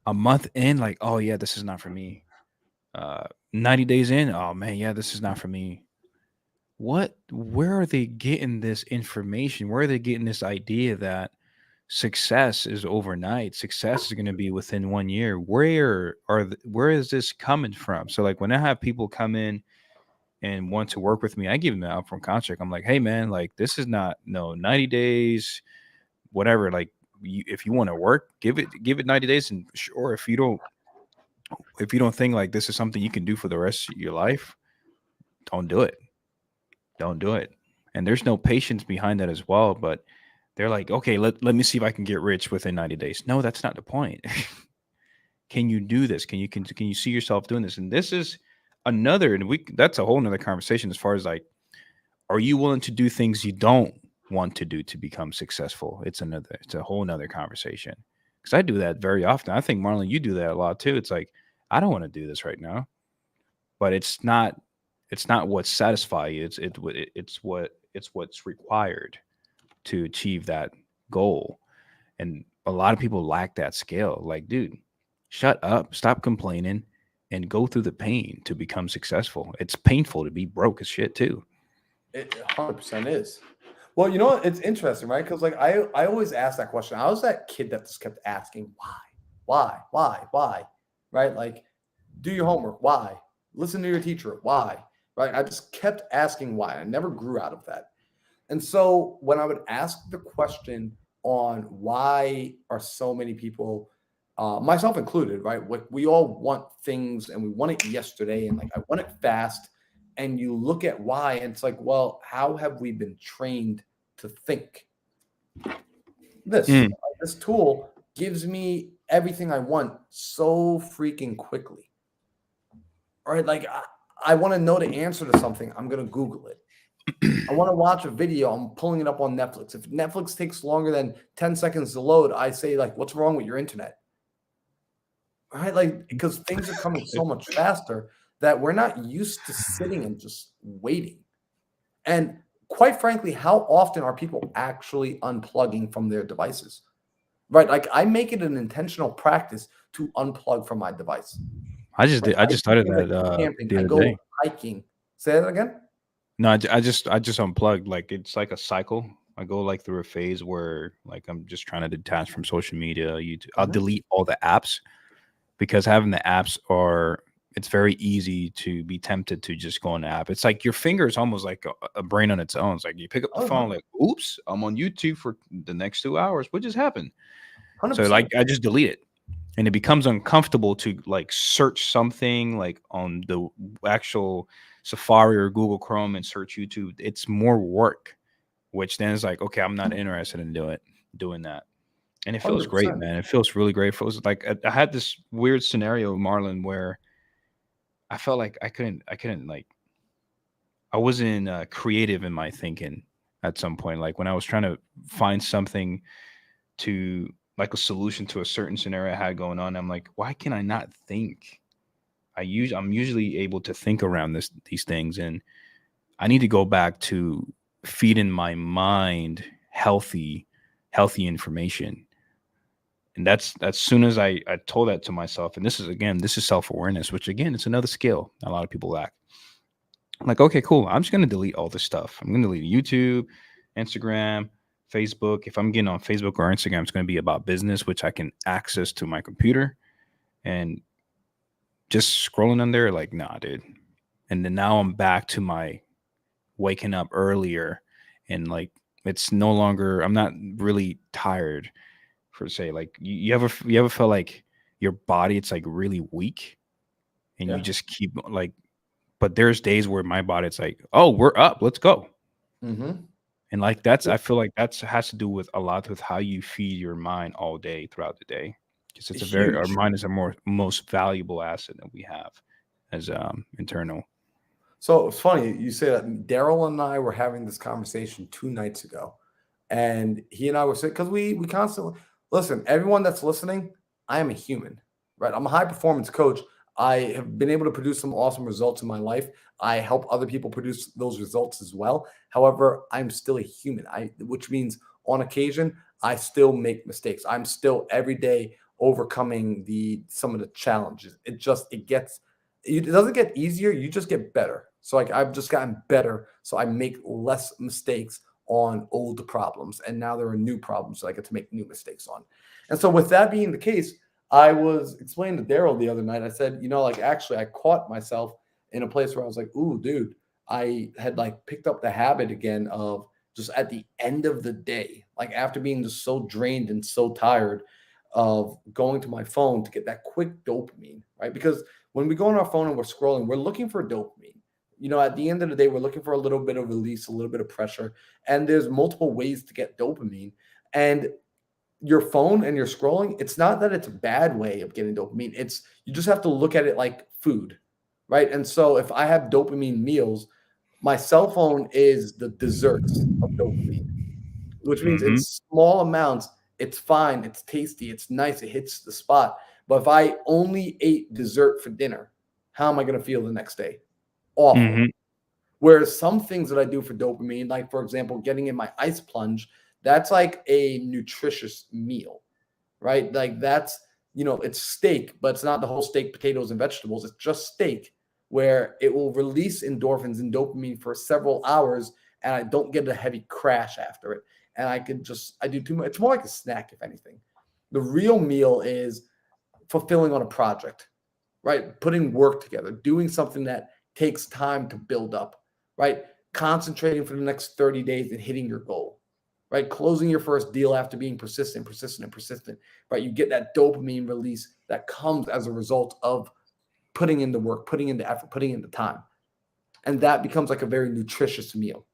a month in, like, oh yeah, this is not for me. 90 days in, oh man, yeah, this is not for me. What? Where are they getting this information? Where are they getting this idea that success is overnight? Success is going to be within 1 year. Where is this coming from? So like when I have people come in and want to work with me, I give them an upfront contract. I'm like, hey man, like this is not no 90 days, whatever. Like if you want to work, give it 90 days, and sure, if you don't think like this is something you can do for the rest of your life, don't do it. Don't do it. And there's no patience behind that as well. But they're like, okay, let me see if I can get rich within 90 days. No, that's not the point. Can you do this? Can you see yourself doing this? And this is another, and we that's a whole nother conversation as far as like, are you willing to do things you don't want to do to become successful? It's a whole nother conversation. Because I do that very often. I think Marlon, you do that a lot too. It's like, I don't want to do this right now, but it's not what satisfies you. It's what's required to achieve that goal. And a lot of people lack that skill. Like, dude, shut up, stop complaining, and go through the pain to become successful. It's painful to be broke as shit too. It 100% is. Well, you know what? It's interesting, right? Because like I always ask that question. I was that kid that just kept asking why, right? Like, do your homework. Why? Listen to your teacher. Why? Right? I just kept asking why. I never grew out of that. And so when I would ask the question on why are so many people, myself included, right? Like we all want things and we want it yesterday, and like I want it fast. And you look at why, and it's like, well, how have we been trained to think? This Mm. this tool gives me everything I want so freaking quickly. All right, like I want to know the answer to something, I'm gonna Google it. I want to watch a video, I'm pulling it up on Netflix. If Netflix takes longer than 10 seconds to load, I say, like, what's wrong with your internet? Right? Like, because things are coming so much faster that we're not used to sitting and just waiting. And quite frankly, how often are people actually unplugging from their devices? Right? Like, I make it an intentional practice to unplug from my device. Right? I I just do started things like that go camping, the I other go day. hiking. Say that again? No, I just unplugged. Like it's like a cycle. I go like through a phase where like I'm just trying to detach from social media. YouTube. I'll Mhm. delete all the apps because having the apps are it's very easy to be tempted to just go on the app. It's like your finger is almost like a brain on its own. It's like you pick up the phone, Uh-huh. like, oops, I'm on YouTube for the next 2 hours. What just happened? So like 100%. I just delete it. And it becomes uncomfortable to like search something like on the actual Safari or Google Chrome and search YouTube. It's more work, which then is like, okay, I'm not interested in doing that. And it feels great, 100%. man. It feels really great. It feels like I had this weird scenario, Marlon, where I felt like I couldn't like I wasn't creative in my thinking at some point. Like when I was trying to find something to like a solution to a certain scenario I had going on, I'm like, why can I not think? I'm usually able to think around these things, and I need to go back to feeding my mind healthy information. And that's as soon as I told that to myself, and this is self-awareness, which again, it's another skill a lot of people lack. I'm like, okay, cool. I'm just gonna delete all this stuff. I'm gonna delete YouTube, Instagram, Facebook. If I'm getting on Facebook or Instagram, it's gonna be about business, which I can access to my computer. And just scrolling on there, like, nah, dude. And then now I'm back to my waking up earlier, and like it's no longer, I'm not really tired for say, like you ever felt like your body, it's like really weak and you Yeah. just keep like, but there's days where my body, it's like, oh, we're up, let's go. Mm-hmm. And like that's, I feel like that's has to do with a lot with how you feed your mind all day throughout the day. Because it's a very, our Huge. mind is a more most valuable asset that we have as internal. So it's funny you say that. Daryl and I were having this conversation 2 nights ago, and he and I were saying because we constantly listen. Everyone that's listening, I am a human, right? I'm a high performance coach. I have been able to produce some awesome results in my life. I help other people produce those results as well. However, I'm still a human. Which means on occasion I still make mistakes. I'm still every day overcoming the some of the challenges. It doesn't get easier. You just get better. So like I've just gotten better. So I make less mistakes on old problems. And now there are new problems that I get to make new mistakes on. And so with that being the case, I was explaining to Daryl the other night. I said, like actually I caught myself in a place where I was like, ooh, dude, I had like picked up the habit again of just at the end of the day, like after being just so drained and so tired of going to my phone to get that quick dopamine, right? Because when we go on our phone and we're scrolling, we're looking for dopamine. At the end of the day, we're looking for a little bit of release, a little bit of pressure, and there's multiple ways to get dopamine. And your phone and your scrolling, it's not that it's a bad way of getting dopamine. It's you just have to look at it like food, right? And so if I have dopamine meals, my cell phone is the desserts of dopamine, which means in Hmm. small amounts, it's fine, it's tasty, it's nice, it hits the spot. But if I only ate dessert for dinner, how am I going to feel the next day? Awful. Hmm. Whereas some things that I do for dopamine, like for example, getting in my ice plunge, that's like a nutritious meal, right? Like it's steak, but it's not the whole steak, potatoes, and vegetables. It's just steak where it will release endorphins and dopamine for several hours and I don't get a heavy crash after it. And I do too much. It's more like a snack, if anything. The real meal is fulfilling on a project, right? Putting work together, doing something that takes time to build up, right? Concentrating for the next 30 days and hitting your goal, right? Closing your first deal after being persistent, persistent, and persistent, right? You get that dopamine release that comes as a result of putting in the work, putting in the effort, putting in the time. And that becomes like a very nutritious meal.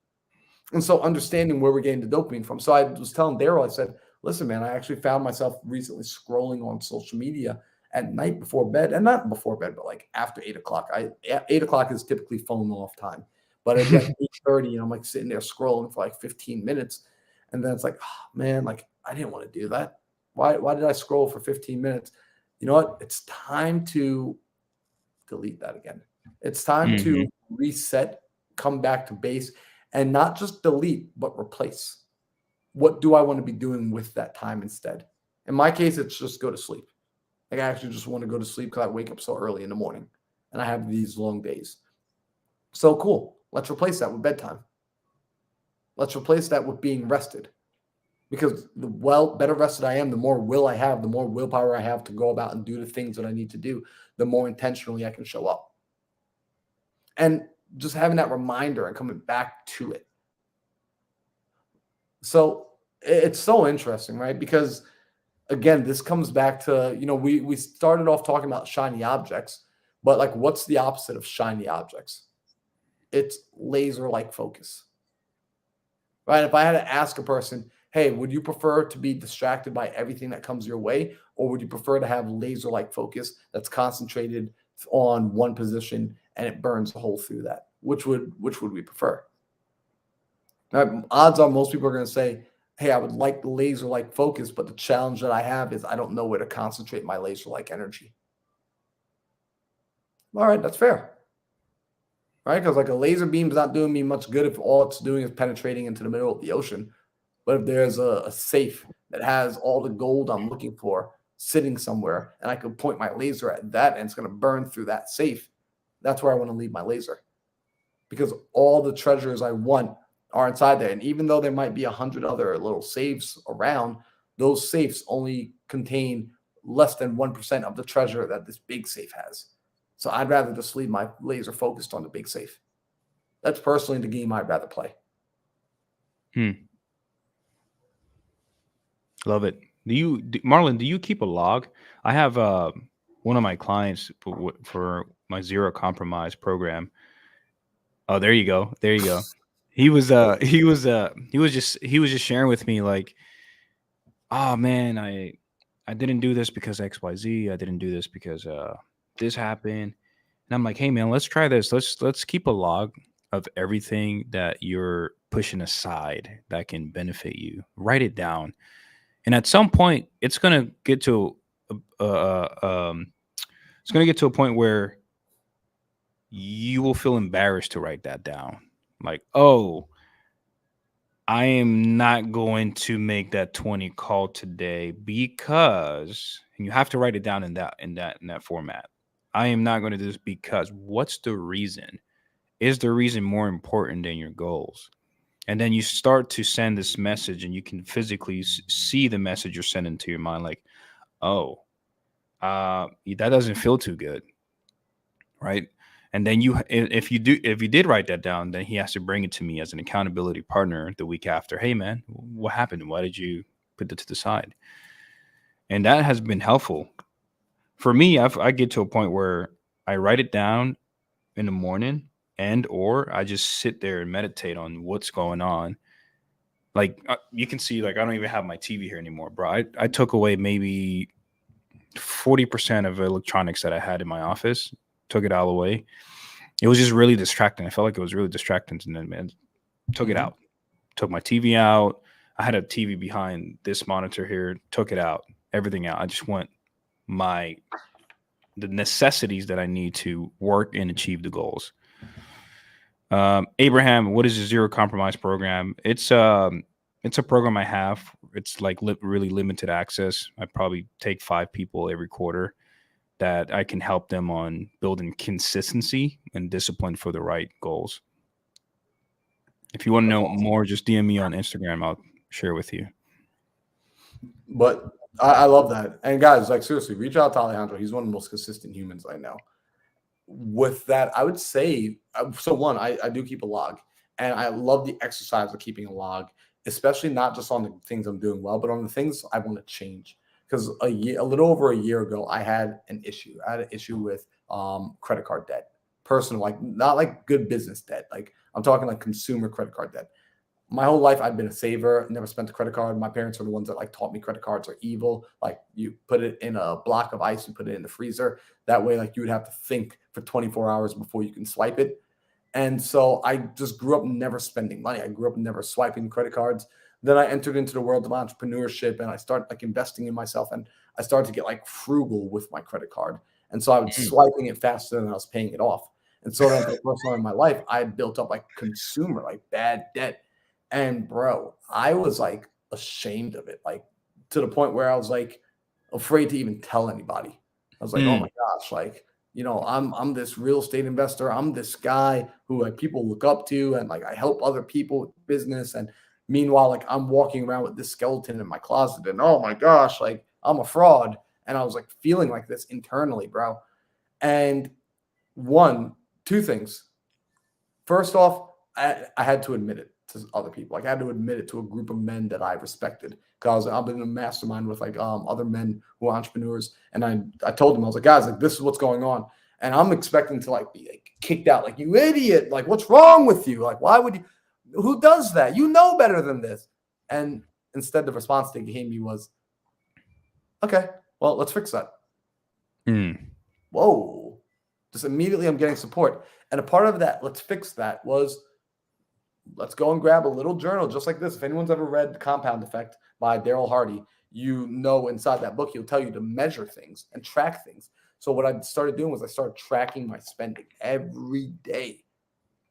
And so understanding where we're getting the dopamine from. So I was telling Daryl, I said, listen, man, I actually found myself recently scrolling on social media at night before bed, and not before bed, but like after 8 o'clock. 8 o'clock is typically phone off time, but it'd be like 8:30, and I'm like sitting there scrolling for like 15 minutes. And then it's like, oh, man, like I didn't want to do that. Why did I scroll for 15 minutes? You know what? It's time to delete that again. It's time to Hmm. reset, come back to base, and not just delete, but replace. What do I want to be doing with that time instead? In my case, it's just go to sleep. Like I actually just want to go to sleep because I wake up so early in the morning and I have these long days. So cool. Let's replace that with bedtime. Let's replace that with being rested. Because the better rested I am, the more will I have, the more willpower I have to go about and do the things that I need to do, the more intentionally I can show up. And just having that reminder and coming back to it. So it's so interesting, right? Because again, this comes back to, we started off talking about shiny objects, but like what's the opposite of shiny objects? It's laser-like focus. Right? If I had to ask a person, hey, would you prefer to be distracted by everything that comes your way, or would you prefer to have laser-like focus that's concentrated on one position and it burns a hole through that? Which would we prefer? Now, odds are most people are going to say, hey, I would like the laser-like focus, but the challenge that I have is I don't know where to concentrate my laser-like energy. All right, that's fair. Right? Because like a laser beam's not doing me much good if all it's doing is penetrating into the middle of the ocean. But if there's a safe that has all the gold I'm looking for sitting somewhere, and I could point my laser at that, and it's going to burn through that safe, that's where I want to leave my laser. Because all the treasures I want are inside there. And even though there might be 100 other little safes around, those safes only contain less than 1% of the treasure that this big safe has. So I'd rather just leave my laser focused on the big safe. That's personally the game I'd rather play. Love it. Marlon, do you keep a log? I have one of my clients for my zero compromise program. Oh, there you go. There you go. He was just sharing with me like, oh man, I didn't do this because XYZ. I didn't do this because this happened. And I'm like, hey man, let's try this. Let's keep a log of everything that you're pushing aside that can benefit you. Write it down. And at some point, it's gonna get to it's gonna get to a point where you will feel embarrassed to write that down. Like, oh, I am not going to make that 20 call today because, and you have to write it down in that format. I am not going to do this because what's the reason? Is the reason more important than your goals? And then you start to send this message and you can physically see the message you're sending to your mind like, oh, that doesn't feel too good, right? And then if you did write that down, then he has to bring it to me as an accountability partner the week after. Hey man, what happened? Why did you put that to the side? And that has been helpful for me. I get to a point where I write it down in the morning, or I just sit there and meditate on what's going on. Like you can see, like I don't even have my TV here anymore, bro. I took away maybe 40% of electronics that I had in my office, took it all away. It was just really distracting. I felt like it was really distracting. And then man, took it out, took my TV out. I had a TV behind this monitor here, took it out, everything out. I just want the necessities that I need to work and achieve the goals. Abraham, what is the zero compromise program? It's a program I have. It's like really limited access. I probably take 5 people every quarter that I can help them on building consistency and discipline for the right goals. If you want to know more, just DM me on Instagram. I'll share with you. But I love that. And guys, like seriously, reach out to Alejandro. He's one of the most consistent humans I know. With that, I would say, so one, I do keep a log, and I love the exercise of keeping a log, especially not just on the things I'm doing well, but on the things I want to change. Because a little over a year ago, I had an issue. I had an issue with credit card debt, personal, like not like good business debt. Like I'm talking like consumer credit card debt. My whole life, I've been a saver, never spent a credit card. My parents are the ones that like taught me credit cards are evil. Like you put it in a block of ice and put it in the freezer. That way, like you would have to think for 24 hours before you can swipe it. And so I just grew up never spending money. I grew up never swiping credit cards. Then I entered into the world of entrepreneurship and I started like investing in myself, and I started to get like frugal with my credit card. And so I was swiping it faster than I was paying it off. And so then for the first time in my life, I had built up like consumer, like bad debt. And bro, I was like ashamed of it, like to the point where I was like afraid to even tell anybody. I was like, oh my gosh, like, you know, I'm this real estate investor. I'm this guy who like people look up to, and like I help other people with business. And meanwhile, like I'm walking around with this skeleton in my closet, and oh my gosh, like I'm a fraud. And I was like feeling like this internally, bro. And two things. First off, I had to admit it to other people. Like I had to admit it to a group of men that I respected, because I've been in a mastermind with like other men who are entrepreneurs. And I told them, I was like, guys, like this is what's going on. And I'm expecting to like be like kicked out, like you idiot, like what's wrong with you? Like, why would you, who does that? You know better than this. And instead the response they gave me was, okay, well, let's fix that. Whoa. Just immediately I'm getting support. And a part of that, let's fix that, was let's go and grab a little journal just like this. If anyone's ever read Compound Effect by Daryl Hardy, you know inside that book, he'll tell you to measure things and track things. So what I started doing was I started tracking my spending every day.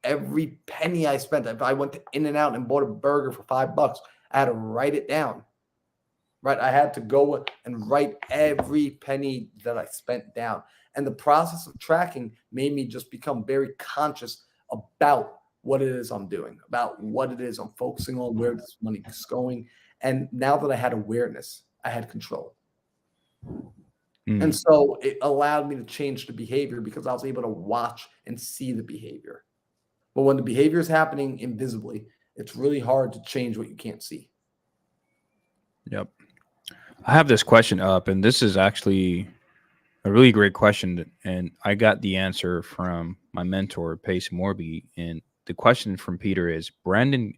Every penny I spent. If I went to In-N-Out and bought a burger for $5, I had to write it down. Right? I had to go and write every penny that I spent down. And the process of tracking made me just become very conscious about what it is I'm doing, about what it is I'm focusing on, where this money is going. And now that I had awareness, I had control. And so it allowed me to change the behavior because I was able to watch and see the behavior. But when the behavior is happening invisibly, it's really hard to change what you can't see. Yep. I have this question up, and this is actually a really great question. And I got the answer from my mentor, Pace Morby. And the question from Peter is Brandon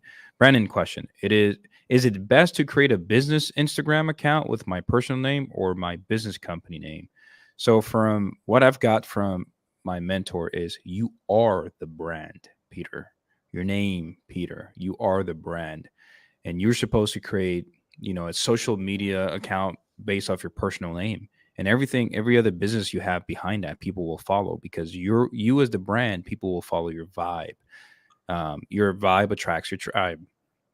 question. Is it best to create a business Instagram account with my personal name or my business company name? So from what I've got from my mentor is you are the brand, Peter. Your name, Peter. You are the brand. And you're supposed to create, a social media account based off your personal name. And every other business you have behind that, people will follow because you as the brand, people will follow your vibe. Your vibe attracts your tribe.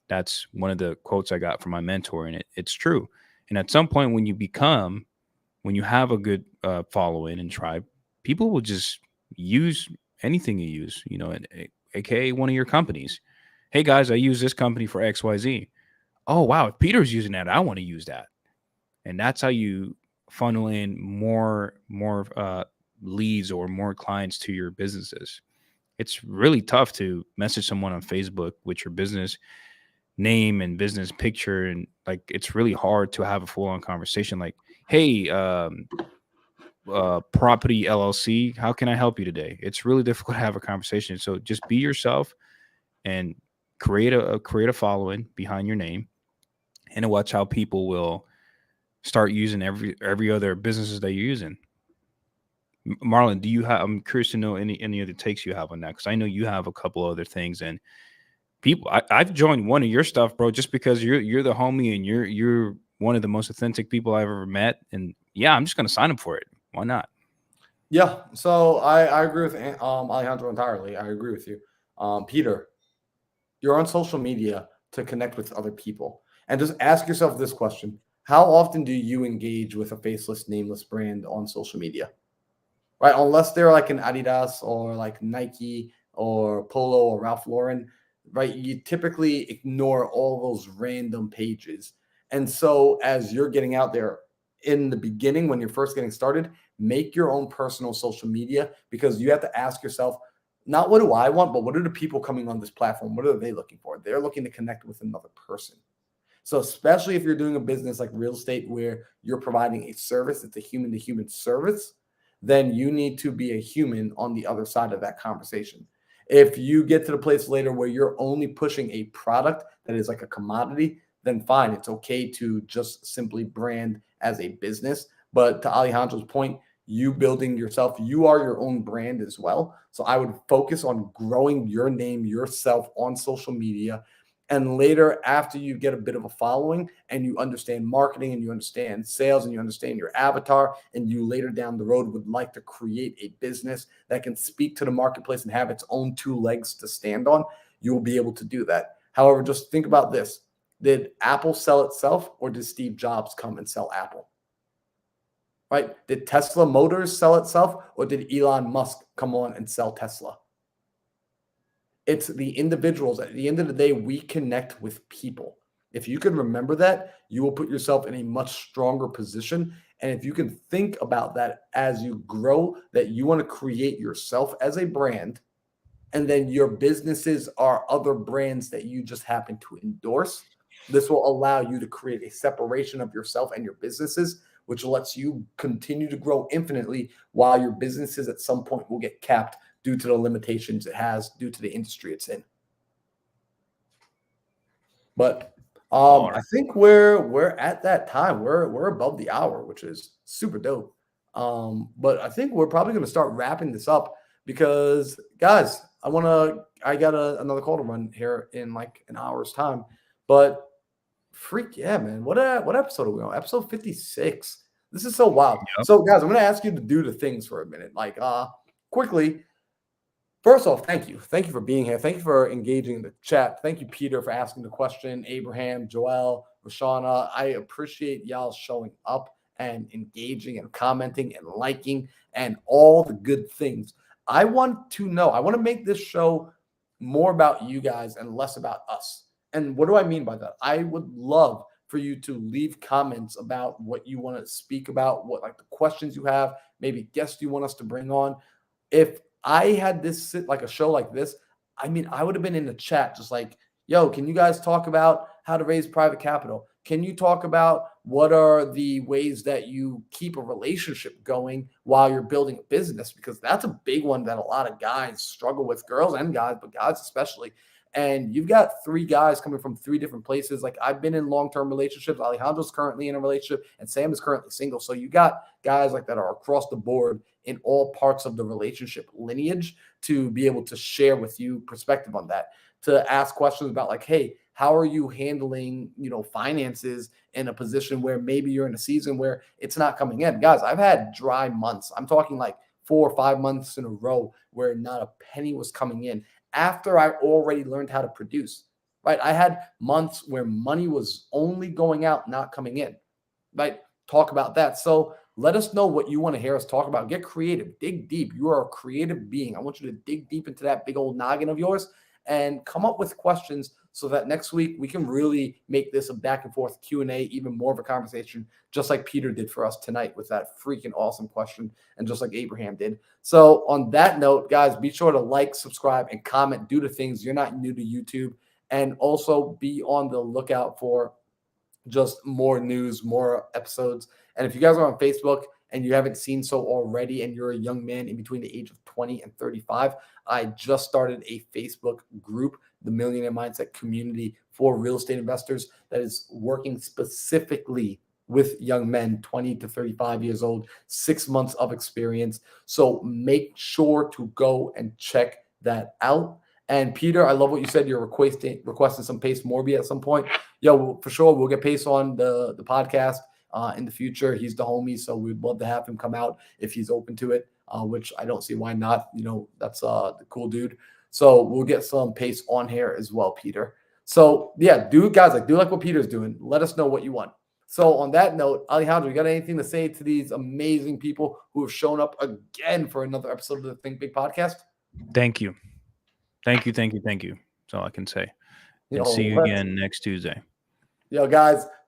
That's one of the quotes I got from my mentor, and it's true. And at some point, when you have a good following and tribe, people will just use anything you use. AKA one of your companies. Hey guys, I use this company for XYZ. Oh wow, if Peter's using that, I want to use that. And that's how you funnel in more leads or more clients to your businesses. It's really tough to message someone on Facebook with your business name and business picture, and like it's really hard to have a full-on conversation like, hey, property LLC, how can I help you today? It's really difficult to have a conversation. So just be yourself and create a following behind your name, and watch how people will start using every other businesses that you're using. Marlon, I'm curious to know any other takes you have on that, because I know you have a couple other things. And people, I've joined one of your stuff, bro, just because you're the homie and you're one of the most authentic people I've ever met. And yeah, I'm just gonna sign up for it. Why not? Yeah, so I agree with Alejandro entirely. I agree with you. Peter, you're on social media to connect with other people. And just ask yourself this question. How often do you engage with a faceless, nameless brand on social media? Right? Unless they're like an Adidas or like Nike or Polo or Ralph Lauren, right? You typically ignore all those random pages. And so as you're getting out there in the beginning, when you're first getting started, make your own personal social media, because you have to ask yourself, not what do I want, but what are the people coming on this platform? What are they looking for? They're looking to connect with another person. So especially if you're doing a business like real estate where you're providing a service, it's a human to human service, then you need to be a human on the other side of that conversation. If you get to the place later where you're only pushing a product that is like a commodity, then fine. It's okay to just simply brand as a business. But to Alejandro's point, you building yourself, you are your own brand as well. So I would focus on growing your name, yourself on social media. And later, after you get a bit of a following and you understand marketing and you understand sales and you understand your avatar, and you later down the road would like to create a business that can speak to the marketplace and have its own two legs to stand on, you will be able to do that. However, just think about this. Did Apple sell itself, or did Steve Jobs come and sell Apple? Right? Did Tesla Motors sell itself, or did Elon Musk come on and sell Tesla? It's the individuals. At the end of the day, we connect with people. If you can remember that, you will put yourself in a much stronger position. And if you can think about that as you grow, that you want to create yourself as a brand, and then your businesses are other brands that you just happen to endorse, this will allow you to create a separation of yourself and your businesses, which lets you continue to grow infinitely, while your businesses at some point will get capped due to the limitations it has due to the industry it's in. But I think we're at that time. We're above the hour, which is super dope. But I think we're probably going to start wrapping this up, because guys, I got another call to run here in like an hour's time. But freak yeah, man. What episode are we on? Episode 56. This is so wild. Yep. So, guys, I'm going to ask you to do the things for a minute. Like, quickly, first off, thank you. Thank you for being here. Thank you for engaging in the chat. Thank you, Peter, for asking the question. Abraham, Joel, Rashana, I appreciate y'all showing up and engaging and commenting and liking and all the good things. I want to know, I want to make this show more about you guys and less about us. And what do I mean by that? I would love for you to leave comments about what you want to speak about, what like the questions you have, maybe guests you want us to bring on. If I had this like a show like this, I mean, I would have been in the chat just like, yo, can you guys talk about how to raise private capital? Can you talk about what are the ways that you keep a relationship going while you're building a business? Because that's a big one that a lot of guys struggle with, girls and guys, but guys especially. And you've got 3 guys coming from 3 different places. Like I've been in long-term relationships. Alejandro's currently in a relationship and Sam is currently single. So you got guys like that are across the board in all parts of the relationship lineage to be able to share with you perspective on that, to ask questions about like, hey, how are you handling, finances in a position where maybe you're in a season where it's not coming in? Guys, I've had dry months. I'm talking like 4 or 5 months in a row where not a penny was coming in after I already learned how to produce, right? I had months where money was only going out, not coming in, right? Talk about that. So let us know what you want to hear us talk about. Get creative, dig deep. You are a creative being. I want you to dig deep into that big old noggin of yours and come up with questions so that next week we can really make this a back and forth Q&A, even more of a conversation, just like Peter did for us tonight with that freaking awesome question, and just like Abraham did. So on that note, guys, be sure to like, subscribe, and comment. Do the things. You're not new to YouTube. And also be on the lookout for just more news, more episodes. And if you guys are on Facebook and you haven't seen so already and you're a young man in between the age of 20 and 35, I just started a Facebook group, the Millionaire Mindset Community for real estate investors, that is working specifically with young men 20 to 35 years old, 6 months of experience. So make sure to go and check that out. And Peter, I love what you said. You're requesting some Pace Morby at some point. Yo, for sure, we'll get Pace on the podcast in the future. He's the homie, so we'd love to have him come out if he's open to it, which I don't see why not. That's the cool dude. So we'll get some Pace on here as well, Peter. So yeah, do like what Peter's doing. Let us know what you want. So on that note, Alejandro, you got anything to say to these amazing people who have shown up again for another episode of the Think Big podcast? Thank you. Thank you. That's all I can say. And see you again next Tuesday. Yo, guys,